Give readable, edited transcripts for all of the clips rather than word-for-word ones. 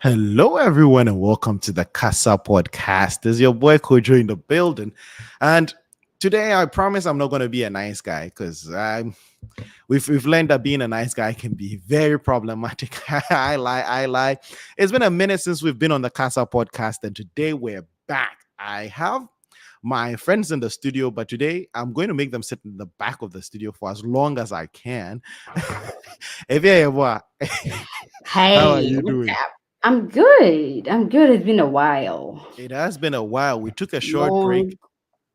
Hello, everyone, and welcome to the Kasa Podcast. This is your boy Kojo in the building, and today I promise I'm not going to be a nice guy because we've learned that being a nice guy can be very problematic. I lie. It's been a minute since we've been on the Kasa Podcast, and today we're back. I have my friends in the studio, but today I'm going to make them sit in the back of the studio for as long as I can. If you how are Hey, you what's doing? up? I'm good. I'm good. It's been a while. It has been a while. We took a short break Long,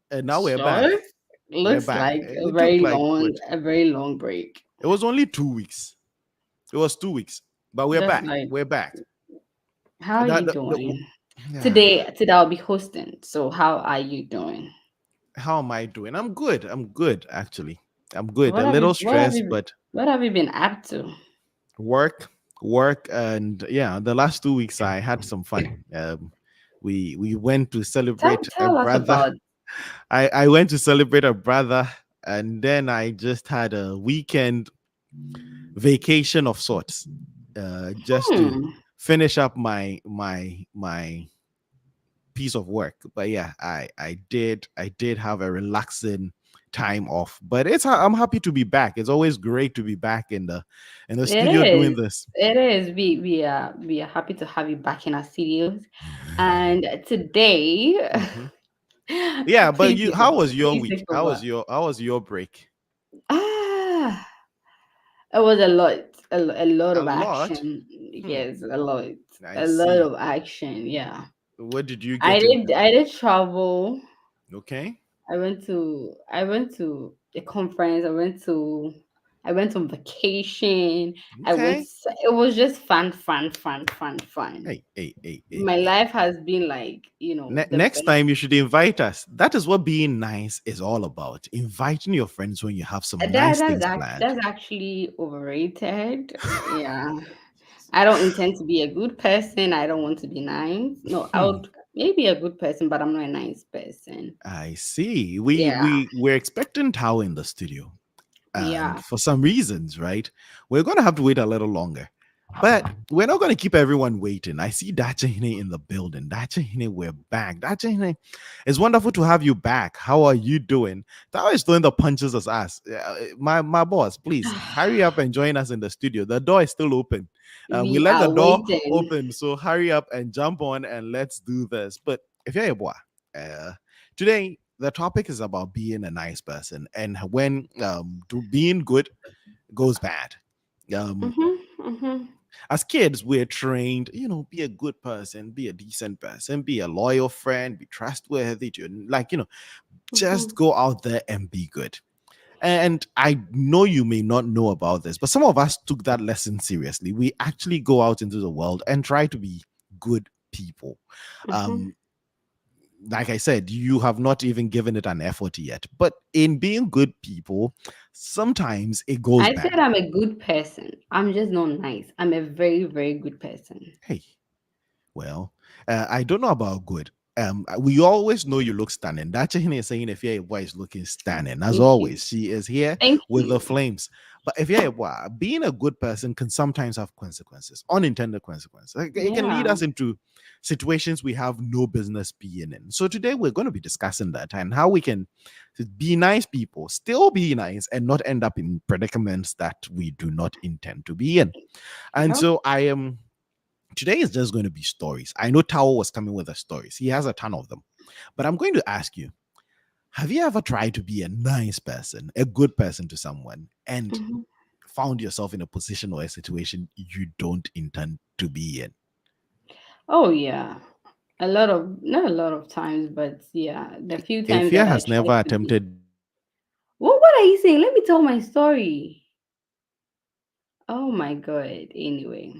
and now we're back. short. We're Looks back. like We took like what? a very long break. It was only 2 weeks. It was 2 weeks, but we're That's back. like, We're back. how are That, you the, doing? yeah. Today I'll be hosting. So how are you doing? How am I doing? I'm good. I'm good actually. I'm good. What A have you little what have stressed, you but what have you been up to? work, work, and yeah. The last 2 weeks I had some fun. We went to Tell celebrate a tell us brother. about. I went to celebrate a brother, and then I just had a weekend vacation of sorts, just to Hmm. finish up my piece of work. But yeah, I did have a relaxing time off. But I'm happy to be back. It's always great to be back in the It studio doing is. this. It is. We are happy to have you back in our studios. And today, Mhm. Yeah, but please you, take how over. was your Please week? take over. How was your break? Ah, it was a lot. A lot A of lot. action. Hmm. Yes, a lot. I A lot see. of action. Yeah. What did you I get did. into? I did travel. Okay. I went to a conference. I went on vacation. Okay. It was just fun. Hey. My life has been like, the Next best. time you should invite us. That is what being nice is all about. Inviting your friends when you have some nice things planned. That's actually overrated. Yeah. I don't intend to be a good person. I don't want to be nice. No, I Hmm. would maybe a good person, but I'm not a nice person. I see. We Yeah. we we're expecting Tao in the studio, and Yeah. for some reasons, right, we're gonna have to wait a little longer. But we're not gonna keep everyone waiting. I see Dachahine in the building. Dachahine, we're back. Dachahine, it's wonderful to have you back. How are you doing? Tao is throwing the punches as us. My boss, please hurry up and join us in the studio. The door is still open. We We left the are door waiting. open, so hurry up and jump on and let's do this. But if you're a boy, uh, today the topic is about being a nice person and when being good goes bad. Um, Mm-hmm. as kids, we're trained, be a good person, be a decent person, be a loyal friend, be trustworthy, to Mm-hmm. just go out there and be good. And I know you may not know about this, but some of us took that lesson seriously. We actually go out into the world and try to be good people. Mm-hmm. Um, like I said, you have not even given it an effort yet. But in being good people, sometimes it goes I said bad. I'm a good person. I'm just not nice. I'm a very, very good person. Hey, well, I don't know about good. We always know you look stunning. Dacha is saying if your boy is looking stunning, as Thank you. always, she is here Thank with the you. flames. But if you're a boy, being a good person can sometimes have consequences, unintended consequences. Like, it can lead Yeah. us into situations we have no business being in. So today we're going to be discussing that and how we can be nice people, still be nice, and not end up in predicaments that we do not intend to be in. And Yep. so I am today is just going to be stories. I know Tao was coming with the stories. He has a ton of them. But I'm going to ask you, have you ever tried to be a nice person, a good person to someone, and Mhm. found yourself in a position or a situation you don't intend to be in? Oh yeah. Not a lot of times, but yeah, the few If times Fear that I has tried never to be. attempted What are you saying? Let me tell my story. Oh my god. Anyway,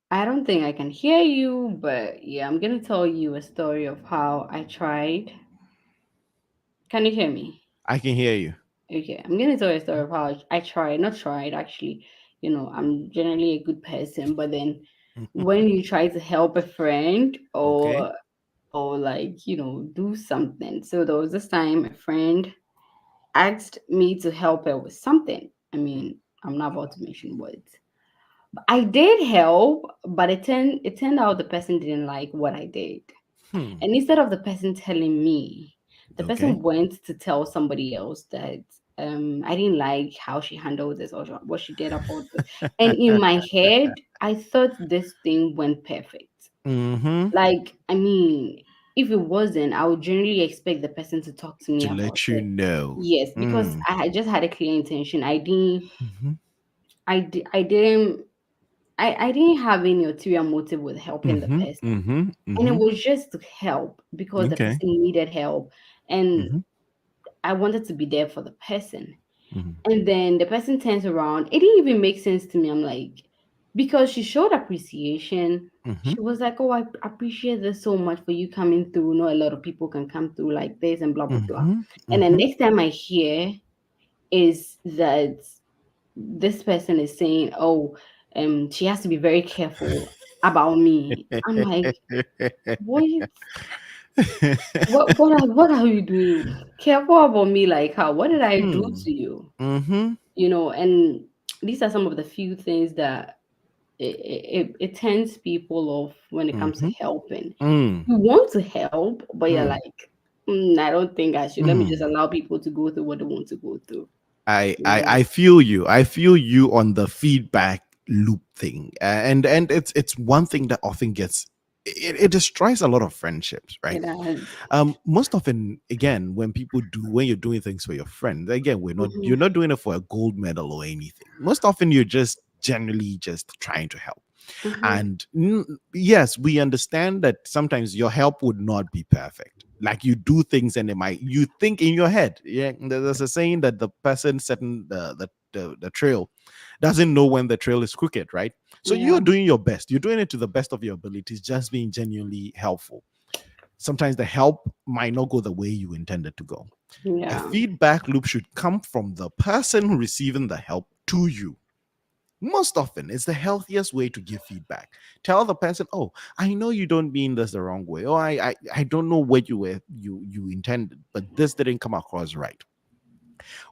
I don't think I can hear you, but yeah, I'm gonna tell you a story of how I tried. Can you hear me? I can hear you. Okay, I'm gonna tell you a story of how I tried, not tried actually. I'm generally a good person, but then when you try to help a friend Okay. or like do something. So there was this time a friend asked me to help her with something. I mean, I'm not about to mention what. I did help, but it turned out the person didn't like what I did. Hmm. And instead of the person telling me, the Okay. person went to tell somebody else that I didn't like how she handled this or what she did about this. And in my head, I thought this thing went perfect. Mm-hmm. Like, I mean, if it wasn't, I would generally expect the person to talk to me To about let you it. know. Yes, because Mm. I had just had a clear intention. I didn't, Mm-hmm. I didn't, I didn't have any ulterior motive with helping the Mm-hmm. person. Mm-hmm. And it Mm-hmm. was just to help because the Okay. person needed help. And Mm-hmm. I wanted to be there for the person. Mm-hmm. And then the person turns around. It didn't even make sense to me. I'm like, because she showed appreciation. Mm-hmm. She was like, "Oh, I appreciate this so much for you coming through. Not a lot of people can come through like this and blah blah blah." Mm-hmm. And the Mm-hmm. next time I hear is that this person is saying, "Oh, she has to be very careful about me." I'm like, "What? What are you doing? Careful about me, like how? What did I do Hmm. to you?" Mm-hmm. And these are some of the few things that it turns people off when it comes to Mm-hmm. helping. Mm. You want to help, but you're Mm. like, I don't think I should. Let me just Mm. allow people to go through what they want to go through. I, You I know? I feel you. I feel you on the feedback loop thing, and it's one thing that often gets it destroys a lot of friendships, right? It has. Most often, again, when you're doing things for your friend, again, you're Hmm. not doing it for a gold medal or anything. Most often, you're just generally just trying to help. Hmm. And yes, we understand that sometimes your help would not be perfect. Like you do things and you think in your head. Yeah, there's a saying that the person setting the trail doesn't know when the trail is crooked, right? So Yeah. you're doing your best. You're doing it to the best of your abilities, just being genuinely helpful. Sometimes the help might not go the way you intended to go. A Yeah. feedback loop should come from the person receiving the help to you. Most often, it's the healthiest way to give feedback. Tell the person, "Oh, I know you don't mean this the wrong way. Oh, I don't know what you intended, but this didn't come across right."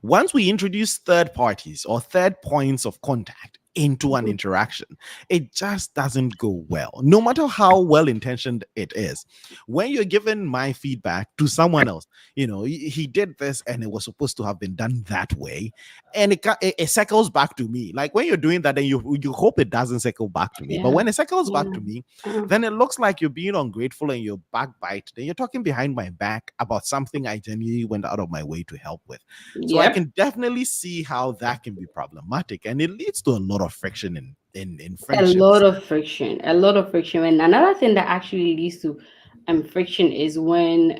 Once we introduce third parties or third points of contact into an interaction, it just doesn't go well, no matter how well intentioned it is. When you're giving my feedback to someone else, he did this and it was supposed to have been done that way, and it circles back to me. Like when you're doing that, then you hope it doesn't circle back to me. But Yeah. when it circles back Yeah. to me, Uh, then it looks like you're being ungrateful and you're backbite. Then you're talking behind my back about something I genuinely went out of my way to help with. So I yep. can definitely see how that can be problematic, and it leads to a lot of friction in A lot friendships. of friction. A lot of friction. And another thing that actually leads to friction is when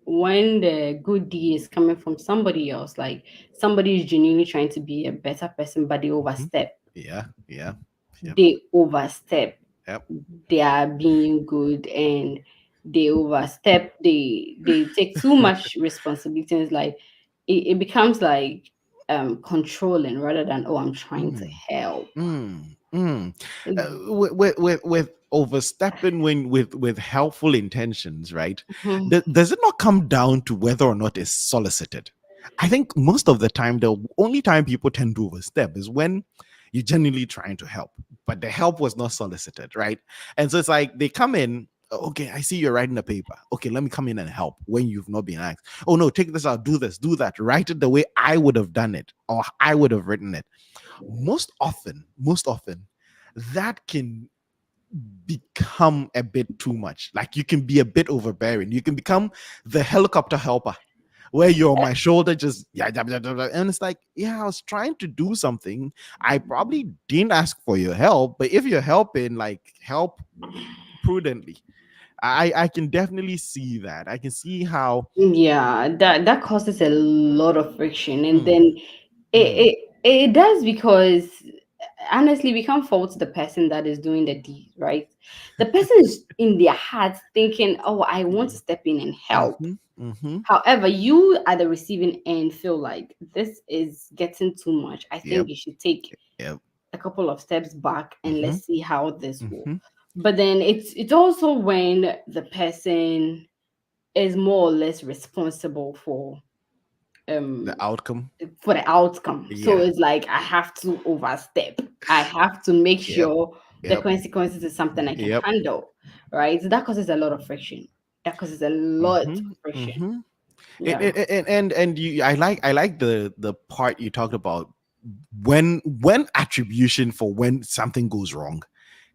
the good deed is coming from somebody else, like somebody is genuinely trying to be a better person, but they Mhm. overstep. Yeah, yeah, yep, They overstep. yep. They are being good and they overstep. They take too much responsibility. And it's like it becomes like controlling rather than, oh, I'm trying to Mm, help. mm, mm. Mhm. With overstepping with helpful intentions, right? Does it not come down to whether or not it's solicited? I think most of the time, the only time people tend to overstep is when you're genuinely trying to help, but the help was not solicited, right? And so it's like they come in. Okay, I see you're writing a paper. Okay, let me come in and help when you've not been asked. Oh no, take this out, do this, do that, write it the way I would have done it or I would have written it. Most often, that can become a bit too much. Like you can be a bit overbearing. You can become the helicopter helper where you're on my shoulder, just yeah, yeah, yeah, yeah, yeah. And it's like, yeah, I was trying to do something. I probably didn't ask for your help, but if you're helping, like help prudently. I can definitely see that. I can see how. Yeah, that causes a lot of friction, and Mm, then mm, it does because honestly, we can't fault the person that is doing the deed, right? The person is in their heart thinking, "Oh, I want to step in and help." mm-hmm, mm-hmm. However, you at the receiving end feel like this is getting too much. I think Yep, you should take yep. a couple of steps back and Mm-hmm, let's see how this will. mm-hmm. But then it's also when the person is more or less responsible for The um outcome. for the outcome. So Yeah. it's like I have to overstep. I have to make Yep. sure the Yep. consequences is something I can Yep. handle. Right. So that causes a lot of friction. That causes a lot of Mm-hmm. friction. Mm-hmm. Yeah. And you, I like the part you talked about when attribution for when something goes wrong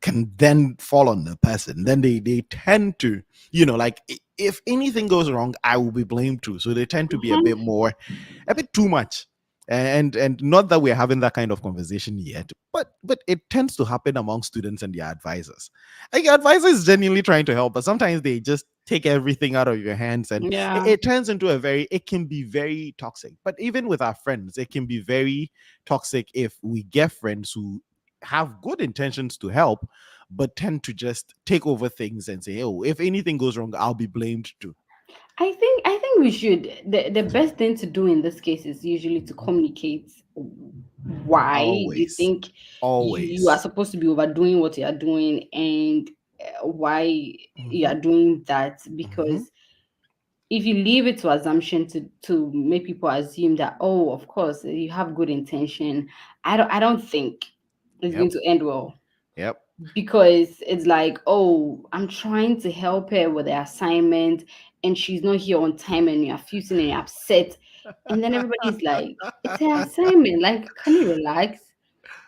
can then fall on the person. Then they tend to, like, if anything goes wrong, I will be blamed too. So they tend to be Mhm. a bit too much. And not that we're having that kind of conversation yet, but it tends to happen among students and their advisors. Like, your advisor is genuinely trying to help, but sometimes they just take everything out of your hands, and it, Yeah. it turns into it can be very toxic. But even with our friends, it can be very toxic if we get friends who have good intentions to help, but tend to just take over things and say, oh, if anything goes wrong, I'll be blamed too. I think we should, the best thing to do in this case is usually to communicate why you Always. think you are Always. supposed to be overdoing what you are doing, and why you Hmm. are doing that. Hmm. Because if you leave it to assumption, to make people assume that, oh, of course you have good intention, I don't think it's going Yep. to end well. Yep. Because it's like, oh, I'm trying to help her with the assignment and she's not here on time, and you're fusing and you're upset. And then everybody's like, it's her assignment. Like, can you relax?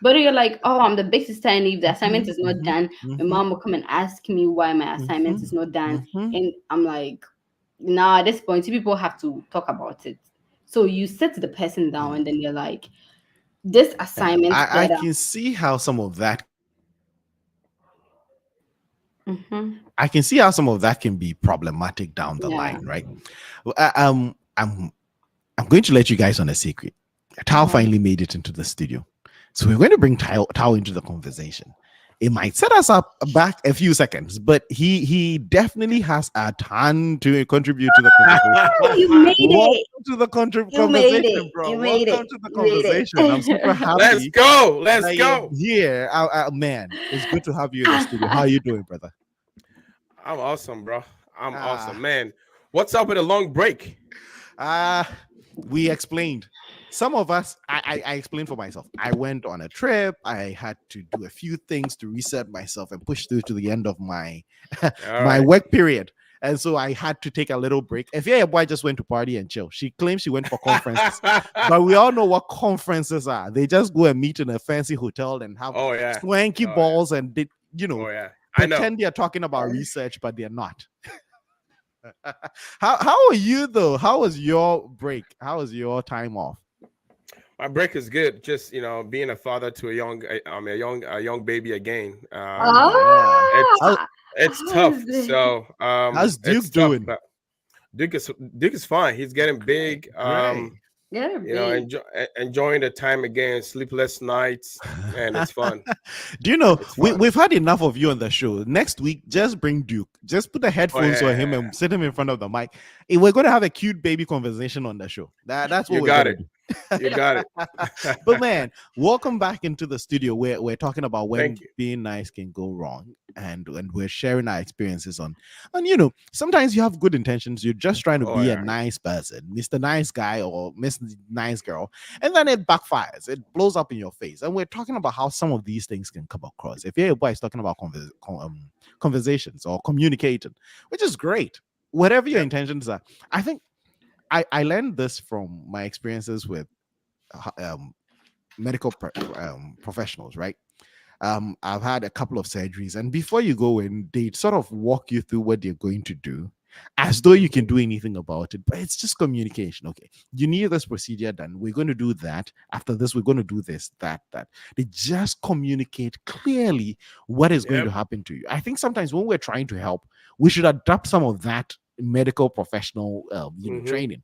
But you're like, oh, I'm the big sister, and if the assignment Mhm, is not mhm, done, my mhm, mom will come and ask me why my assignment is mhm, not done. mhm. And I'm like, nah, at this point, you people have to talk about it. So you sit the person down and then you're like, this assignment I that can see how some of that can be problematic down the line, right? hmm I can see how some of that can be problematic down the yeah. line, right? Well, I'm going to let you guys on a secret. Tao Mhm. finally made it into the studio. So we're going to bring Tao into the conversation. It might set us up back a few seconds, but he definitely has a ton to contribute to the conversation. You made Welcome it. to the You made conversation, it. bro. You made Welcome it. to the You made conversation. I'm super it. Let's happy go. Let's that you're go. here. Man, it's good to have you in the studio. How are you doing, brother? I'm awesome, bro. I'm awesome, Ah, man. What's up with a long break? uh we explained. Some of us, I explained for myself. I went on a trip. I had to do a few things to reset myself and push through to the end of my All my right. work period. And so I had to take a little break. If your boy just went to party and chill, she claims she went for conferences, but we all know what conferences are. They just go and meet in a fancy hotel and have Oh yeah. swanky Oh yeah. balls, and they, Oh yeah. I know. pretend they're talking about research, but they're not. How are you though? How was your break? How was your time off? My break is good. Just being a father to a young baby again. Yeah. It's How, Ah, it's how tough. is it? So how's it's Duke tough. doing? But Duke is fine. He's getting big. Great. Get a big. Enjoying the time again. Sleepless nights, and it's fun. Do you know It's fun. we've had enough of you on the show? Next week, just bring Duke. Just put the Oh headphones on him yeah. and sit him in front of the mic. We're going to have a cute baby conversation on the show. That's what You we're got going to it. do. You got it. But man, welcome back into the studio where we're talking about when Thank you. being nice can go wrong, and we're sharing our experiences on sometimes you have good intentions, you're just trying to Oh be a yeah. nice person, Mr. Nice Guy or Miss Nice Girl, and then it backfires, it blows up in your face. And we're talking about how some of these things can come across. If your boy is talking about conversations or communicating, which is great, whatever your Yep. intentions are. I think I learned this from my experiences with um, medical professionals, right? I've had a couple of surgeries, and before you go in, they sort of walk you through what they're going to do, as though you can Hmm. do anything about it. But it's just communication. Okay, you need this procedure done. We're going to do that. After this, we're going to do this, that. They just communicate clearly what is going to Yep. happen to you. I think sometimes when we're trying to help, we should adopt some of that medical professional, Hmm. training.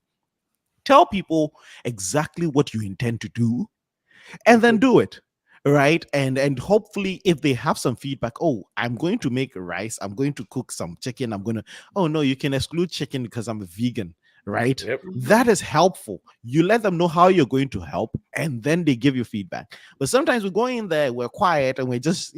Tell people exactly what you intend to do and then Hmm. do it, right? And hopefully if they have some feedback, oh, I'm going to make rice, I'm going to cook some chicken, I'm going to, oh no, you can exclude chicken because I'm a vegan, right? Yep. That Mhm. is helpful. You let them know how you're going to help, and then they give you feedback. But sometimes we're going in there, we're quiet, and we're just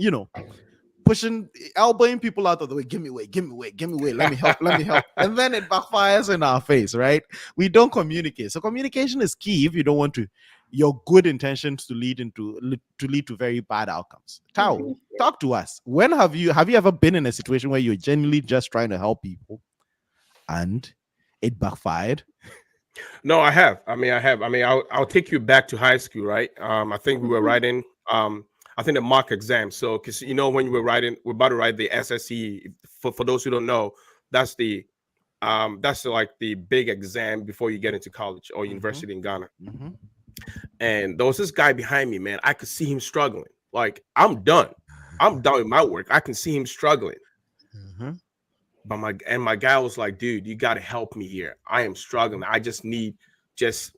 pushing, elbowing people out of the way. Give me way, give me way, give me way. Let me help, let me help. And then it backfires in our face, right? We don't communicate. So communication is key if you don't want to your good intentions to lead to very bad outcomes. Tao, talk to us. When have you ever been in a situation where you're genuinely just trying to help people and it backfired? No, I have. I have. I'll take you back to high school, right? I think we were writing. I think the mock exam. So, because when we're about to write the SSE. For those who don't know, that's like the big exam before you get into college or university in Ghana. And there was this guy behind me, man. I could see him struggling. Like, I'm done with my work. I can see him struggling. But my guy was like, dude, you got to help me here. I am struggling. I just need just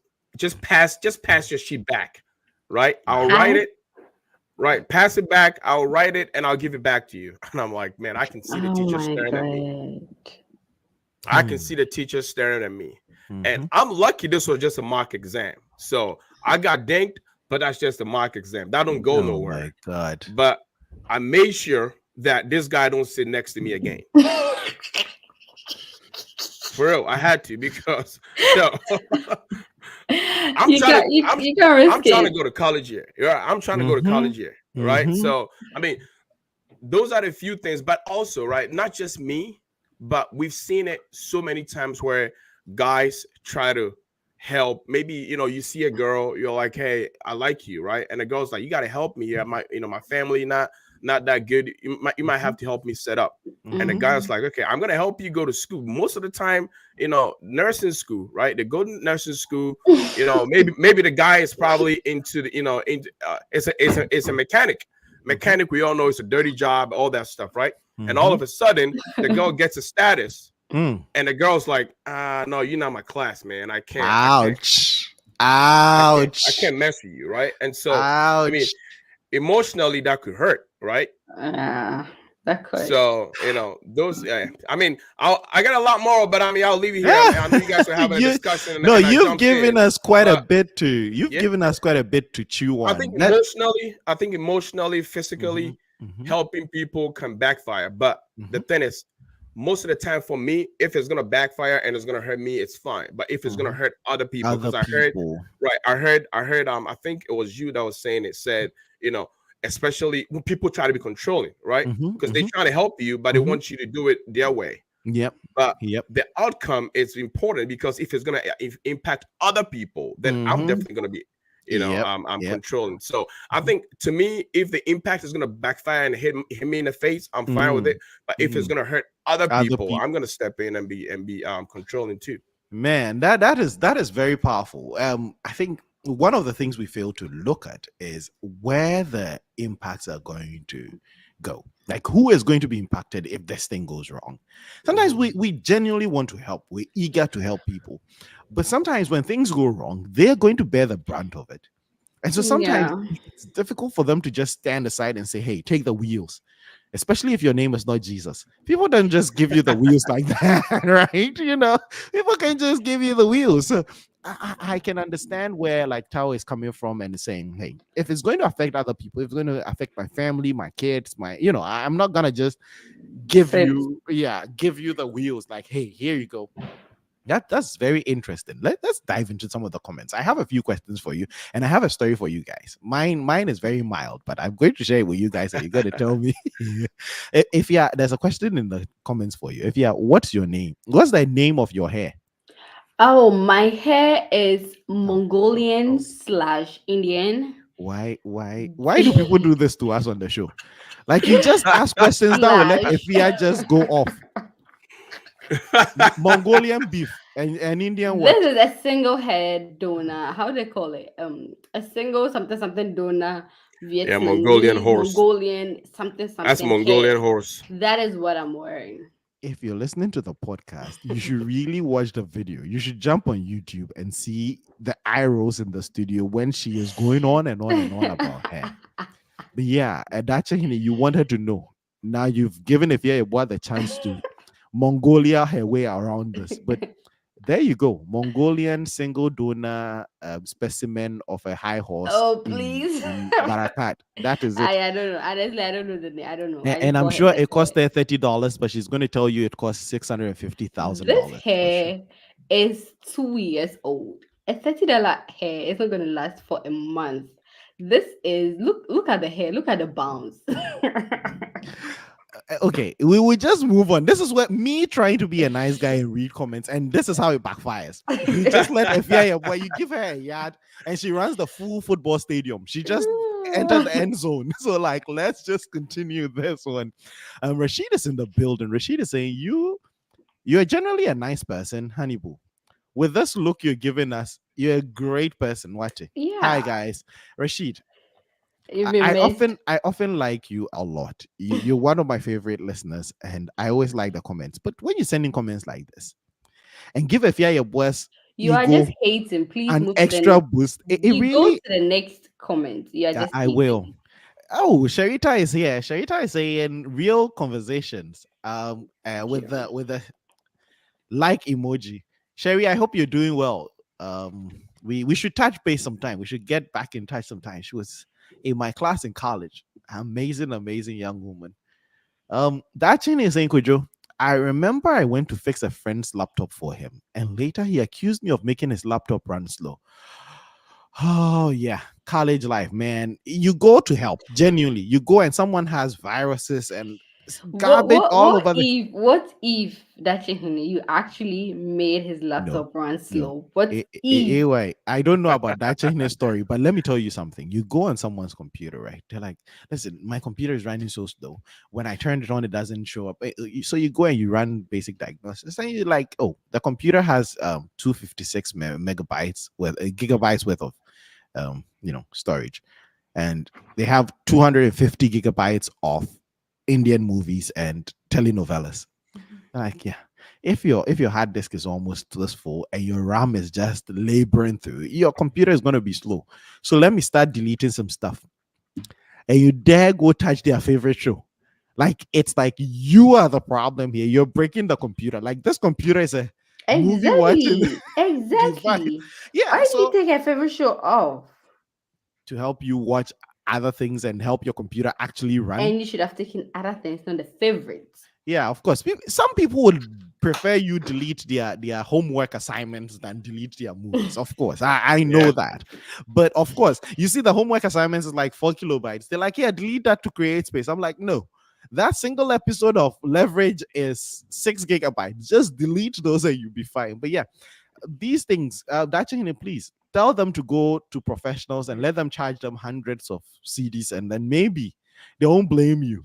pass your sheet back, right? I'll write it, right? Pass it back. I'll write it and I'll give it back to you. And I'm like, man, I can see the teacher staring at me. I can see the teacher staring at me. And I'm lucky this was just a mock exam. So I got dinged, but that's just a mock exam. That don't go nowhere. My God. But I made sure that this guy don't sit next to me again. For real, I had to, because I'm trying to go to college here. I'm trying to go to college here, right? So, I mean, those are the few things, but also, right, not just me, but we've seen it so many times where guys try to help. Maybe, you see a girl, you're like, hey, I like you, right? And the girl's like, you got to help me. Yeah, my family not that good. You might have to help me set up. And the guy's like, okay, I'm gonna help you go to school. Most of the time, nursing school, right? They go to nursing school. Maybe the guy is probably into the it's a mechanic. Mechanic, we all know it's a dirty job, all that stuff, right? And all of a sudden, the girl gets a status, and the girl's like, no, you're not my class, man. I can't. Ouch. I can't mess with you, right? And so, I mean, emotionally, that could hurt, right? That could. So, those. I mean, I got a lot more, but I'll leave you here. I know you guys are having a discussion. You've given us quite a bit to chew on. I think emotionally, physically, helping people can backfire. But the thing is, most of the time for me, if it's gonna backfire and it's gonna hurt me, it's fine. But if it's gonna hurt other people, because I heard, I think it was you that was saying it. Said, especially when people try to be controlling, right? Because they try to help you, but they want you to do it their way. But the outcome is important, because if it's gonna impact other people, then I'm definitely gonna be, I'm controlling. So I think, to me, if the impact is gonna backfire and hit me in the face, I'm fine with it. But if it's gonna hurt other people, I'm gonna step in and be controlling too. Man, that is very powerful. I think one of the things we fail to look at is where the impacts are going to go. Like, who is going to be impacted if this thing goes wrong? Sometimes we genuinely want to help. We're eager to help people. But sometimes when things go wrong, they're going to bear the brunt of it. And so sometimes it's difficult for them to just stand aside and say, hey, take the wheels. Especially if your name is not Jesus. People don't just give you the wheels like that, right? People can just give you the wheels. So I can understand where, like, Tao is coming from and saying, hey, if it's going to affect other people, if it's going to affect my family, my kids, I'm not gonna just give you the wheels, like, hey, here you go. That's very interesting. Let's dive into some of the comments. I have a few questions for you, and I have a story for you guys. Mine is very mild, but I'm going to share it with you guys, and you're going to tell me. If there's a question in the comments for you. What's your name? What's the name of your hair? Oh, my hair is Mongolian / Indian. Why do people do this to us on the show? Like, you just ask questions that will let Ifya just go off. Mongolian beef and Indian what? This is a single head donor. How do they call it? A single something donor. Vietnamese, Mongolian horse. Mongolian something. That's Mongolian horse. That is what I'm wearing. If you're listening to the podcast, you should really watch the video. You should jump on YouTube and see the eye rolls in the studio when she is going on and on and on about hair. But yeah, that's you want her to know. Now you've given Ifya the chance to Mongolia her way around this, but There you go. Mongolian single donor specimen of a high horse Oh, in please. Barakat. That is it. I don't know. Honestly, I don't know the name. I don't know. I And just I'm bought her sure the it cost hair. her $30, but she's going to tell you it costs This $650,000 for sure. hair is 2 years old. A $30 hair is not gonna last for a month. This is look at the hair, look at the bounce. Okay, we will just move on. This is what me trying to be a nice guy and read comments, and this is how it backfires. You just let Efia, boy, you give her a yard, and she runs the full football stadium. She just entered the end zone. So, like, let's just continue this one. Rashid is in the building. Rashid is saying, you're generally a nice person, honey boo. With this look you're giving us, you're a great person. Watch it. Hi, Yeah, guys. Rashid, you've I been I missed. often I often like you a lot. You're one of my favorite listeners, and I always like the comments. But when you're sending comments like this and give a fear your boss You are just ego hating. Please an move to extra the boost, it you go really to the next comment. You are just I will. hating. Oh, Sharita is here. Sharita is saying real conversations. With Sure. the like emoji. Sherry, I hope you're doing well. We should touch base sometime. We should get back in touch sometime. She was in my class in college. Amazing, amazing young woman. That thing is saying, Kojo, I remember I went to fix a friend's laptop for him, and later he accused me of making his laptop run slow. Oh yeah, college life, man. You go to help, genuinely. You go and someone has viruses and What garbage what all what over the if what if that you actually made his no, laptop run no. slow? What if? Anyway, I don't know about that China story, but let me tell you something. You go on someone's computer, right? They're like, listen, my computer is running so slow. When I turn it on, it doesn't show up. So you go and you run basic diagnosis, and you're like, oh, the computer has 256 megabytes with gigabytes worth of storage, and they have 250 gigabytes of Indian movies and telenovelas. Like, yeah, if your hard disk is almost this full and your RAM is just laboring through, your computer is gonna be slow. So let me start deleting some stuff. And you dare go touch their favorite show. Like it's like you are the problem here. You're breaking the computer. Like this computer is a movie watching Exactly. device. Exactly. Yeah, Why did you so take your favorite show off? to help you watch other things and help your computer actually run. And you should have taken other things, not the favorites. Yeah, of course. Some people would prefer you delete their homework assignments than delete their movies. Of course, I know Yeah. that. But of course, you see the homework assignments is like 4 kilobytes. They're like, yeah, delete that to create space. I'm like, no. That single episode of Leverage is 6 gigabytes. Just delete those and you'll be fine. But yeah, these things, please tell them to go to professionals and let them charge them hundreds of CDs, and then maybe they won't blame you.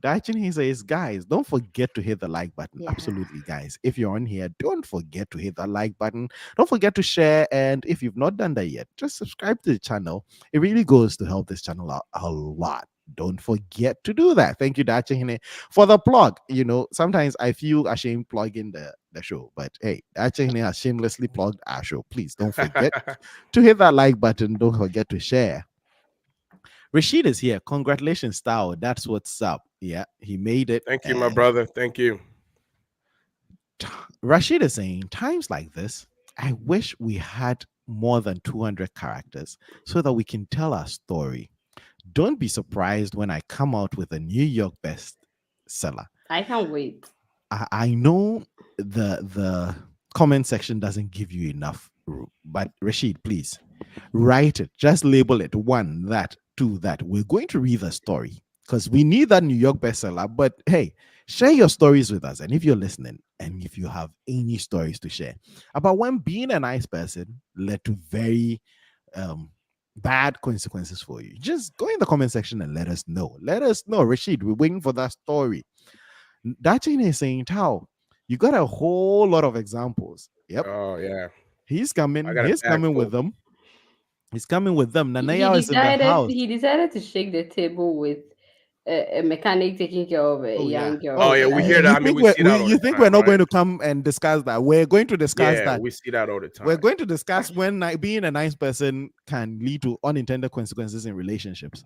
Dachin he says, guys, don't forget to hit the like button. Yeah. Absolutely, guys. If you're on here, don't forget to hit that like button. Don't forget to share. And if you've not done that yet, just subscribe to the channel. It really goes to help this channel out a lot. Don't forget to do that. Thank you, Dachin, for the plug. Sometimes I feel ashamed plugging the show, but hey, Dachin has shamelessly plugged our show. Please don't forget to hit that like button. Don't forget to share. Rashid is here. Congratulations, Style. That's what's up. Yeah, he made it. Thank you, my And brother. Thank you. Rashid is saying, times like this, I wish we had more than 200 characters so that we can tell our story. Don't be surprised when I come out with a New York bestseller. I can't wait. I know the comment section doesn't give you enough room, but Rashid, please write it. Just label it 1, that, 2, that. We're going to read the story because we need that New York bestseller. But hey, share your stories with us. And if you're listening and if you have any stories to share about when being a nice person led to very bad consequences for you, just go in the comment section and let us know. Let us know, Rashid. We're waiting for that story. Dachin is saying, Tao, you got a whole lot of examples. Yep. Oh yeah. He's I coming. got a He's bag coming with full. them. He's coming with them. He Nanaya is in the decided house. he decided to shake the table with a mechanic taking care of a Oh yeah. young girl. Oh Oh, yeah, we hear you that. I mean, think we see that all you the think we're time, not right? going to come and discuss that? We're going to discuss Yeah, that. we see that all the We're time. going to discuss when being a nice person can lead to unintended consequences in relationships.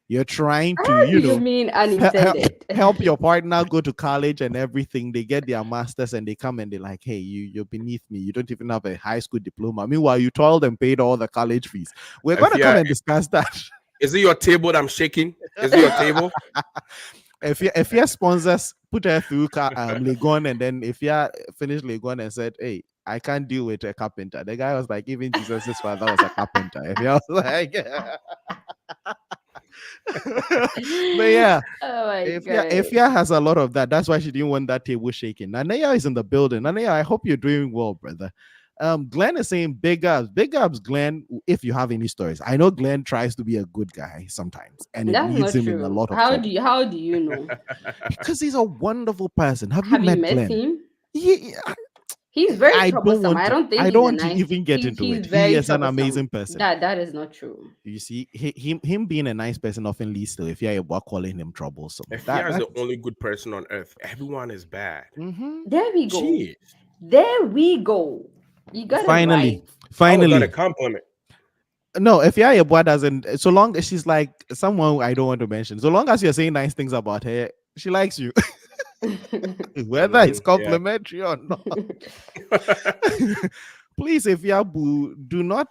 You're trying to, How do you mean unintended? help your partner go to college and everything. They get their masters and they come and they're like, hey, you're beneath me. You don't even have a high school diploma. Meanwhile, you toiled and paid all the college fees. We're If gonna come yeah, and discuss that. is it your table that I'm shaking? Is it your table? If your sponsors put her through Legon, and then if you finished Legon and said, hey, I can't deal with a carpenter. The guy was like, even Jesus' father was a carpenter. If you was like, but yeah, Oh my if god. ya has a lot of that, that's why she didn't want that table shaking. Nanaya is in the building. Nanaya, I hope you're doing well, brother. Glenn is saying big ups, Glenn. If you have any stories, I know Glenn tries to be a good guy sometimes, and it That's leaves not him in a true. lot of trouble How do you know? because he's a wonderful person. Have you Have you met met Glenn? him? He, He's very I don't troublesome. want I to. don't think I he's don't a want to nice. even get into He's it. He very is an troublesome. amazing person. That is not true. You see, him being a nice person often leads to if you're calling him troublesome. Ifya is the only good person on earth. Everyone is bad. Mhm. There we go. Jeez. There we go. You got it Finally, right. How was that finally. a compliment? No, if Yaya doesn't, so long as she's like someone I don't want to mention, so long as you're saying nice things about her, she likes you, whether it's Yeah. complimentary or not. Please, if Yabu, do not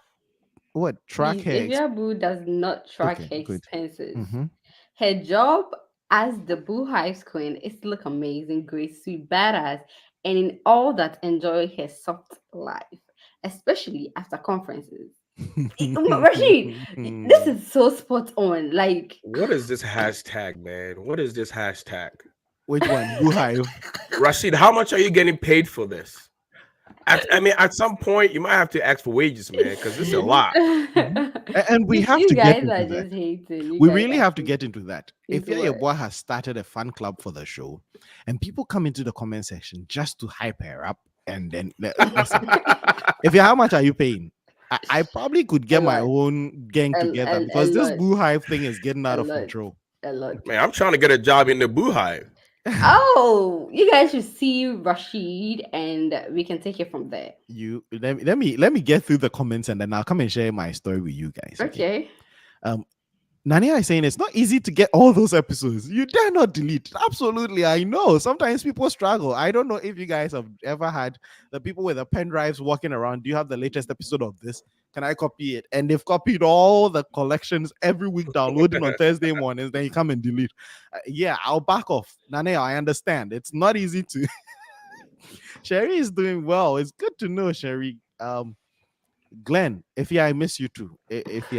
track Please, her. if your boo does not track Okay, her good. expenses, Mhm. her job as the Boo Hives queen is to look amazing, great, sweet, badass, and in all that enjoy her soft life, especially after conferences. Rashid, this is so spot on. Like, What is this hashtag, man? What is this hashtag? Which one? Buhive. Rashid, how much are you getting paid for this? I mean, at some point, you might have to ask for wages, man, because this is a lot. And we have you to get guys into are that. just hating. You We guys really are have to get into that. If into your what? boy has started a fan club for the show, and people come into the comment section just to hype her up, and then listen, if you how much are you paying? I probably could A get my lot, own gang together a because this lot, Boo Hive thing is getting a out of lot, control. a lot. Man, I'm trying to get a job in the Boo Hive. Oh, you guys should see Rashid, and we can take it from there. You let me get through the comments and then I'll come and share my story with you guys. Okay. Okay. Um, Nania is saying it's not easy to get all those episodes. You dare not delete. Absolutely, I know. Sometimes people struggle. I don't know if you guys have ever had the people with the pen drives walking around. Do you have the latest episode of this? Can I copy it? And they've copied all the collections every week, downloading on Thursday mornings. Then you come and delete. Yeah, I'll back off. Nania, I understand. It's not easy to. Sherry is doing well. It's good to know, Sherry. Glenn, if I miss you too. If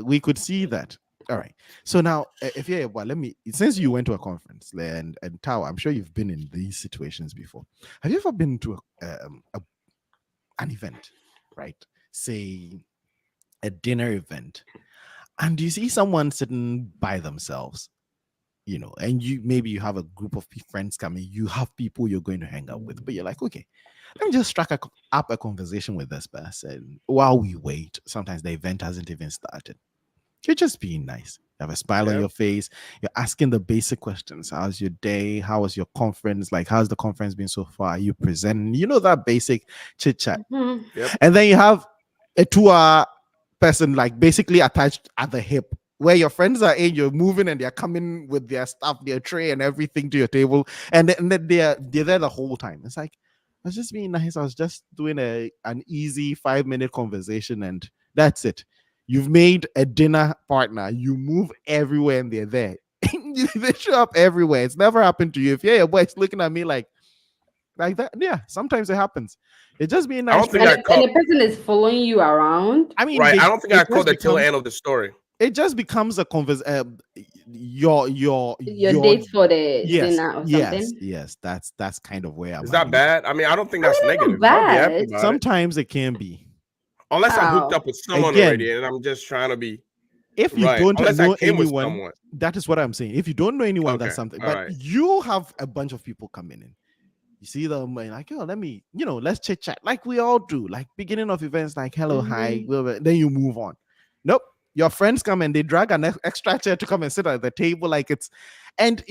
we could see that. All right. So now, if well, let me. Since you went to a conference and Tower, I'm sure you've been in these situations before. Have you ever been to an event, right? Say a dinner event, and you see someone sitting by themselves, and you have a group of friends coming. You have people you're going to hang out with, but you're like, okay, let me just strike up a conversation with this person while we wait. Sometimes the event hasn't even started. You're just being nice. You have a smile on Yeah. your face. You're asking the basic questions. How's your day? How was your conference? Like, how's the conference been so far? Are you presenting? That basic chit chat. Mhm. And then you have a 2-hour person, like basically attached at the hip, where your friends are in, you're moving and they're coming with their stuff, their tray and everything to your table. And then they're there the whole time. It's like, I was just being nice. I was just doing an easy 5-minute conversation and that's it. You've made a dinner partner. You move everywhere and they're there. They show up everywhere. It's never happened to you. If your boy's looking at me like that, yeah, sometimes it happens. It's just being I nice. don't think And, I and caught the person is following you around. I mean, right. I don't think I it caught just the tail becomes end of the story. it just becomes a conversation. Your Date for the yes, dinner or yes, something. yes. That's kind of where I'm Is at. that bad? I mean, I don't think I that's mean, it's not negative. I'll be happy bad. about it. Sometimes it can be. Unless I'm hooked How? up with someone Again, already and I'm just trying to be if you right. don't Unless I know came with anyone, someone. that is what I'm saying. If you don't know anyone, Okay. that's something. All But right. you have a bunch of people coming in. You see them and like, let me, let's chit chat like we all do. Like beginning of events, like hello, hi, Mhm. blah, blah, then you move on. Nope. Your friends come and they drag an extra chair to come and sit at the table, like it's, and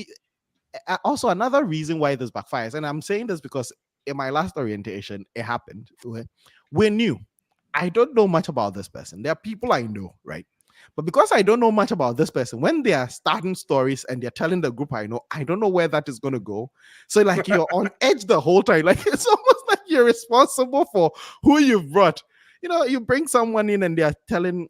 also another reason why this backfires. And I'm saying this because in my last orientation, it happened. We're new. I don't know much about this person. There are people I know, right? But because I don't know much about this person, when they are starting stories and they're telling the group I don't know where that is going to go. So like you're on edge the whole time. Like it's almost like you're responsible for who you've brought. You bring someone in and they're telling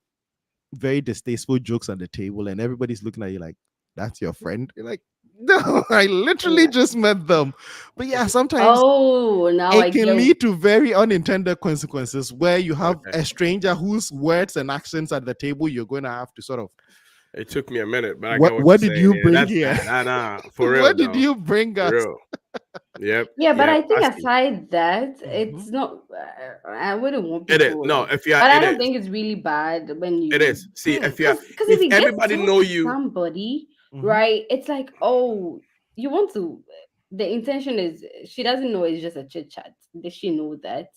very distasteful jokes on the table, and everybody's looking at you like, that's your friend? You're like, no, I literally just met them. But yeah, sometimes Oh, now I it can get. lead to very unintended consequences where you have Okay. a stranger whose words and actions at the table you're going to have to sort of, It took me a minute, but I get what what you're did saying. you Yeah, bring that's here? bad. Nah, for real What did though. you bring For us? real. Yep. Yeah, but Yep. I think I see. aside that, Mhm. it's not. I wouldn't want It is. people No, like. if you But I it don't is. think it's really bad when It you, is. See, because if if you get everybody talk know to you, somebody, Mhm. right? It's like, oh, you want to. The intention is she doesn't know it's just a chit chat. Does she know that?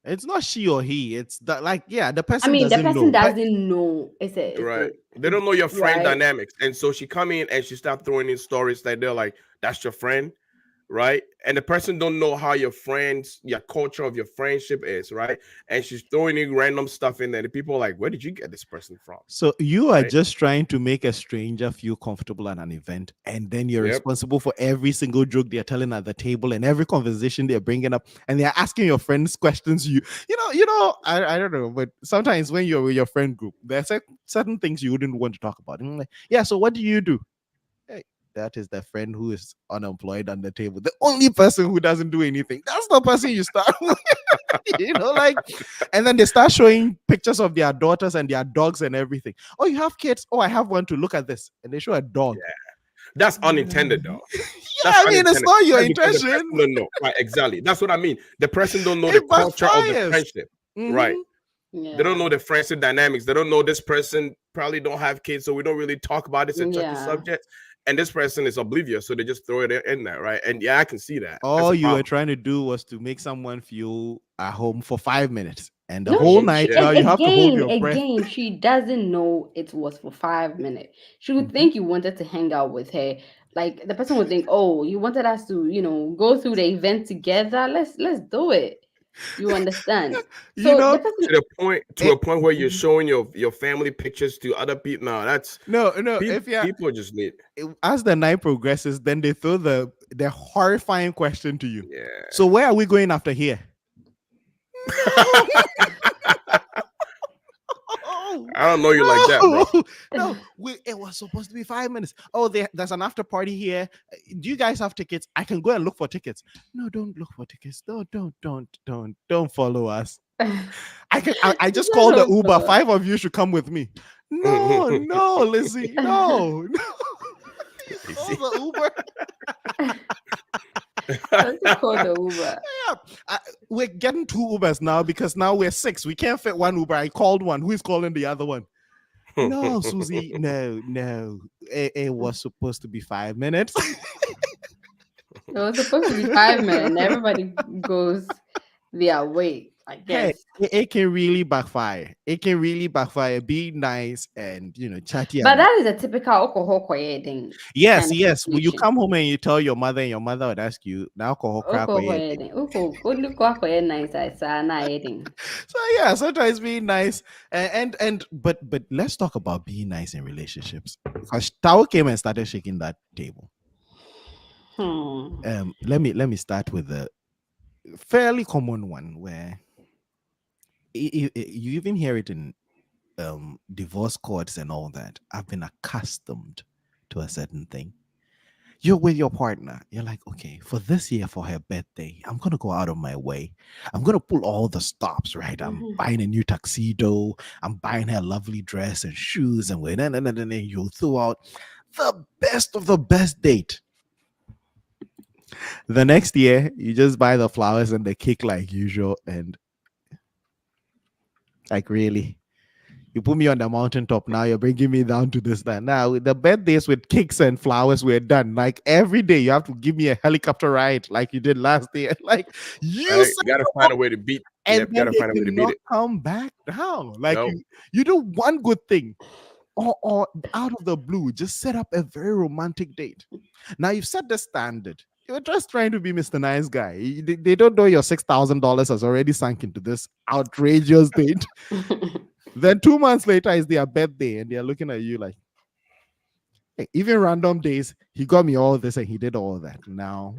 It's not she or he. It's that, like, yeah, the I person mean, the doesn't person know. But doesn't know. It's a right? They don't know your friend right. dynamics, and so she come in and she start throwing in stories that they're like, "That's your friend." Right, and the person don't know how your culture of your friendship is, right? And she's throwing in random stuff in there. The people are like, where did you get this person from? so you are Right. just trying to make a stranger feel comfortable at an event, and then you're Yep. responsible for every single joke they're telling at the table and every conversation they're bringing up, and they're asking your friends questions. I don't know, but sometimes when you're with your friend group, there's certain things you wouldn't want to talk about. And I'm like, yeah, so what do you do? Hey, that is the friend who is unemployed on the table. The only person who doesn't do anything. That's the person you start with. Like, and then they start showing pictures of their daughters and their dogs and everything. Oh, you have kids? Oh, I have one to look at this. And they show a dog. That's unintended though. Yeah, That's I mean, it's unintended. not your That's because the intention. person don't know. Right, exactly. That's what I mean. The person don't know the It culture of the backfires. friendship. Right. Mhm. They don't Yeah, know the friendship dynamics. They don't know this person probably don't have kids, so we don't really talk about it's a touchy yeah. subject. And this person is oblivious, so they just throw it in there, right? And yeah, I can see that. That's All a you were problem. trying to do was to make someone feel at home for 5 minutes. And the No, whole she, night she now you have to hold again, your breath. again, she doesn't know it was for 5 minutes. She would Mhm. think you wanted to hang out with her. Like the person would think, oh, you wanted us to, go through the event together. Let's do it. You understand? You So know, the person, To it, a point where you're Mhm. showing your family pictures to other people. No, that's no, people. if you're People just need. as the night progresses, then they throw the horrifying question to you. Yeah. So where are we going after here? No, I don't know you like that, bro. no, no. It was supposed to be 5 minutes. Oh, there's an after party here. Do you guys have tickets? I can go and look for tickets. No, don't look for tickets. No, don't follow us. I just called the Uber. 5 of you should come with me. No, Lizzie. No. You Call see? the Uber. let's just call the Uber. Yeah, we're getting 2 Ubers now because now we're 6. We can't fit one Uber. I called one. Who is calling the other one? No, Susie. No. It was supposed to be 5 minutes. It was supposed to be 5 minutes, and everybody goes their way, I Hey, guess. it can really backfire. It can really backfire. Be nice and chatty. But that is a typical alcohol thing Yes, kind of yes. When you situation. come home and you tell your mother, and your mother would ask you, now alcohol crack or yeah. Only kwa nice I saw na eating. So yeah, sometimes being nice but let's talk about being nice in relationships. Because Tao came and started shaking that table. Let me start with a fairly common one where you even hear it in divorce courts and all that. I've been accustomed to a certain thing. You're with your partner. You're like, okay, for this year, for her birthday, I'm gonna go out of my way. I'm gonna pull all the stops, right? I'm Mhm. buying a new tuxedo. I'm buying her a lovely dress and shoes, and then you throw out the best of the best date. The next year, you just buy the flowers and the cake like usual, and like really. You put me on the mountaintop now. You're bringing me down to this. That now the birthdays with cakes and flowers were done. Like every day, you have to give me a helicopter ride, like you did last day. Like you Right? set You gotta them find up, a way to beat. and Yep, you then gotta they find a way to beat cannot it. come back down. Like No. you do one good thing, or out of the blue, just set up a very romantic date. Now you've set the standard. You're just trying to be Mr. Nice Guy. They don't know your $6,000 has already sunk into this outrageous date. Then 2 months later is their birthday, and they're looking at you like, hey, even random days, he got me all this and he did all that. Now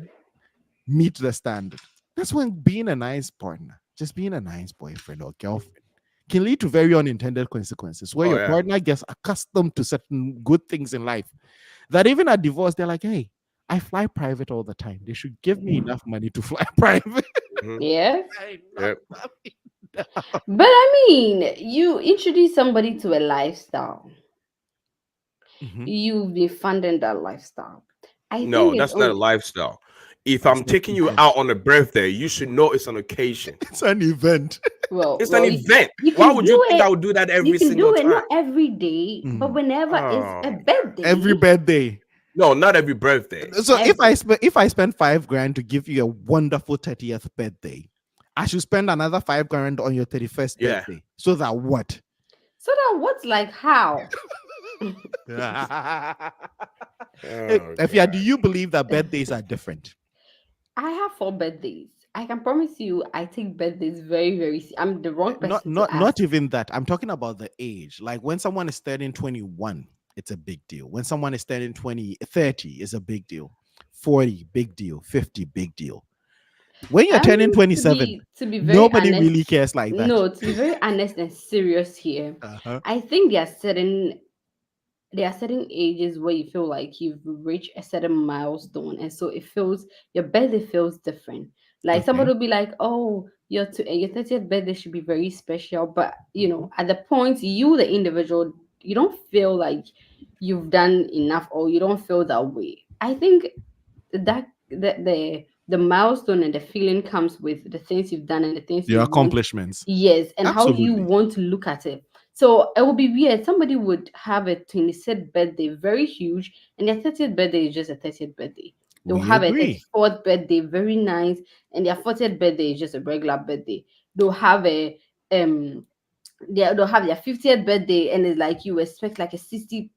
meet the standard. That's when being a nice partner, just being a nice boyfriend or girlfriend, can lead to very unintended consequences where Oh your yeah. partner gets accustomed to certain good things in life. That even at divorce, they're like, hey, I fly private all the time. They should give me enough money to fly private. Mhm. Yes. I Yep. love that. But I mean, you introduce somebody to a lifestyle. Mhm. You've been funding that lifestyle. I No, think it's that's not a only lifestyle. If It's I'm an taking you event. out on a birthday, you should know it's an occasion. It's an event. It's an well, event. you Why can would you do think I it. would do that You every can single do it time? not every day, but Mm. whenever it's a Oh, Every birthday, birthday. no, not every birthday. So every if I spend 5 grand to give you a wonderful 30th birthday, I should spend another 5 grand on your 31st Yeah. birthday. So that what? so that what's like how? Hey, Oh Efia, god. do you believe that birthdays are different? I have 4 birthdays. I can promise you, I take birthdays very, very. I'm the wrong Not person to ask. not even that. I'm talking about the age. Like when someone is turning 21, it's a big deal. When someone is turning 20, 30, it's a big deal. 40, big deal. 50, big deal. When you're turning To 27, be very nobody honest, really cares like that. no, to be very honest and serious here, Uh-huh. I think there are certain ages where you feel like you've reached a certain milestone, and so it feels your birthday feels different. Like Okay. somebody will be like, "Oh, your 30th birthday should be very special," but Mhm. at the point you, the individual, you don't feel like you've done enough, or you don't feel that way. I think that the milestone and the feeling comes with the things you've done and the things you Your want. accomplishments. Yes, and how you Absolutely. want to look at it. So it would be weird. Somebody would have a 26th birthday, very huge, and their 30th birthday is just a 30th birthday. They'll We have a agree. 34th birthday, very nice, and their 40th birthday is just a regular birthday. They'll have a um they'll have their 50th birthday, and it's like you expect like a 60th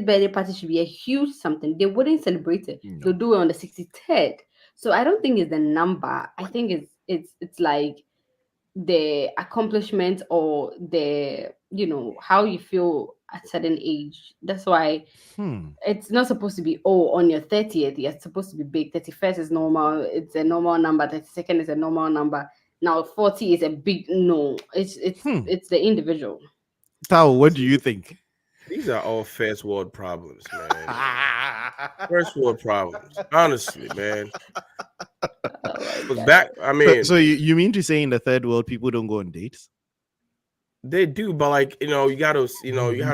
birthday party should be a huge something. They wouldn't celebrate it. They'll No. do it on the 63rd. So I don't think it's the number. I think it's like the accomplishment, or the how you feel at certain age. That's why Hmm. it's not supposed to be, oh, on your 30th you're supposed to be big. 31st is normal, it's a normal number. 32nd is a normal number. Now 40 is a big no. Hmm. It's the individual. Tao, what do See, you think? these are all first world problems, man. First world problems. Honestly, man. Oh my Because god. back, I So, mean, so you mean to say in the third world people don't go on dates? they do, but like, you gotta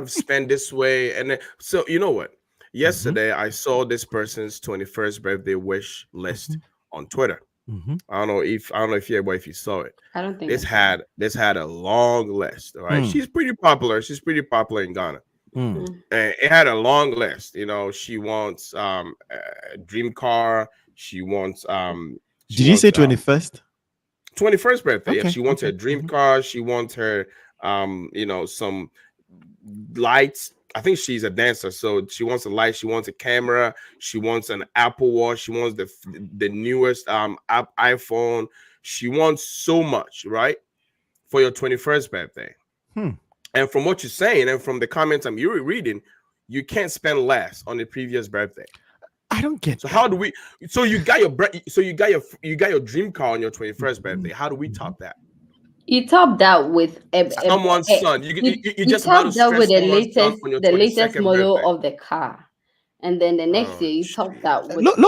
spend this way. And then, so you know what? Mhm, Yesterday I saw this person's 21st birthday wish list mhm, on Twitter. mhm. I don't know if you saw it. I don't think I This saw had this had a long list. All right. Hmm, She's pretty popular. She's pretty popular in Ghana. hmm. it. And it had a long list. She wants a dream car. She wants she Did you say wants 21st? 21st birthday. Yeah, Okay, she wants okay. her dream Mhm. car. She wants her some lights. I think she's a dancer, so she wants a light. She wants a camera. She wants an Apple Watch. She wants the newest iPhone. She wants so much, right, for your 21st birthday. Hmm. And from what you're saying, and from the comments I'm reading, you can't spend less on the previous birthday. I don't get So that. how do we? So you got your dream car on your 21st birthday. How do we Mhm. top that? You top that with Someone's son. You you just about top to that with stress someone's son on your the latest 22nd model birthday. of the car, and then the next Oh year you top shit. that with, Look.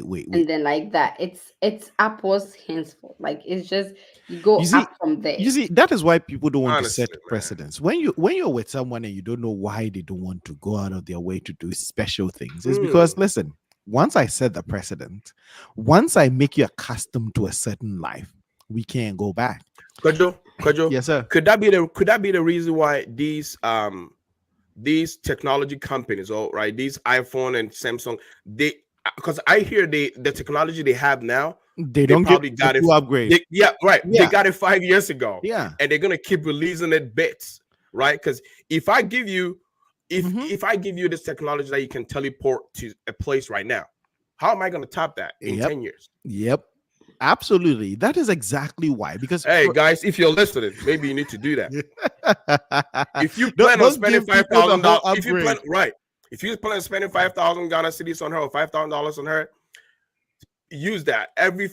Wait. and then like that it's upwards henceforth. Like it's just you You go see, up from there. you see, that is why people don't want to set Honestly, man. precedents. When you're with someone and you don't know why they don't want to go out of their way to do special things, it's because Mm. listen, once I set the precedent, once I make you accustomed to a certain life, we can't go back. Kojo, Yes, sir. could that be the reason why these technology companies, all right, these iPhone and Samsung, they because I hear the technology they have now, They they don't get probably a got it. full upgrade. Yeah, right. They Yeah, got it 5 years ago, yeah. and they're gonna keep releasing it bits, right? Because if I give you, Mhm. if I give you this technology that you can teleport to a place right now, how am I gonna top that in Yep. 10 years? Yep. Absolutely. That is exactly why. Because Hey guys, if you're listening, maybe you need to do that. If you don't, plan on don't spending give five people the thousand whole dollars, if you plan upgrade. right, if you plan on spending 5,000 Ghana cities on her or $5,000 on her, use that every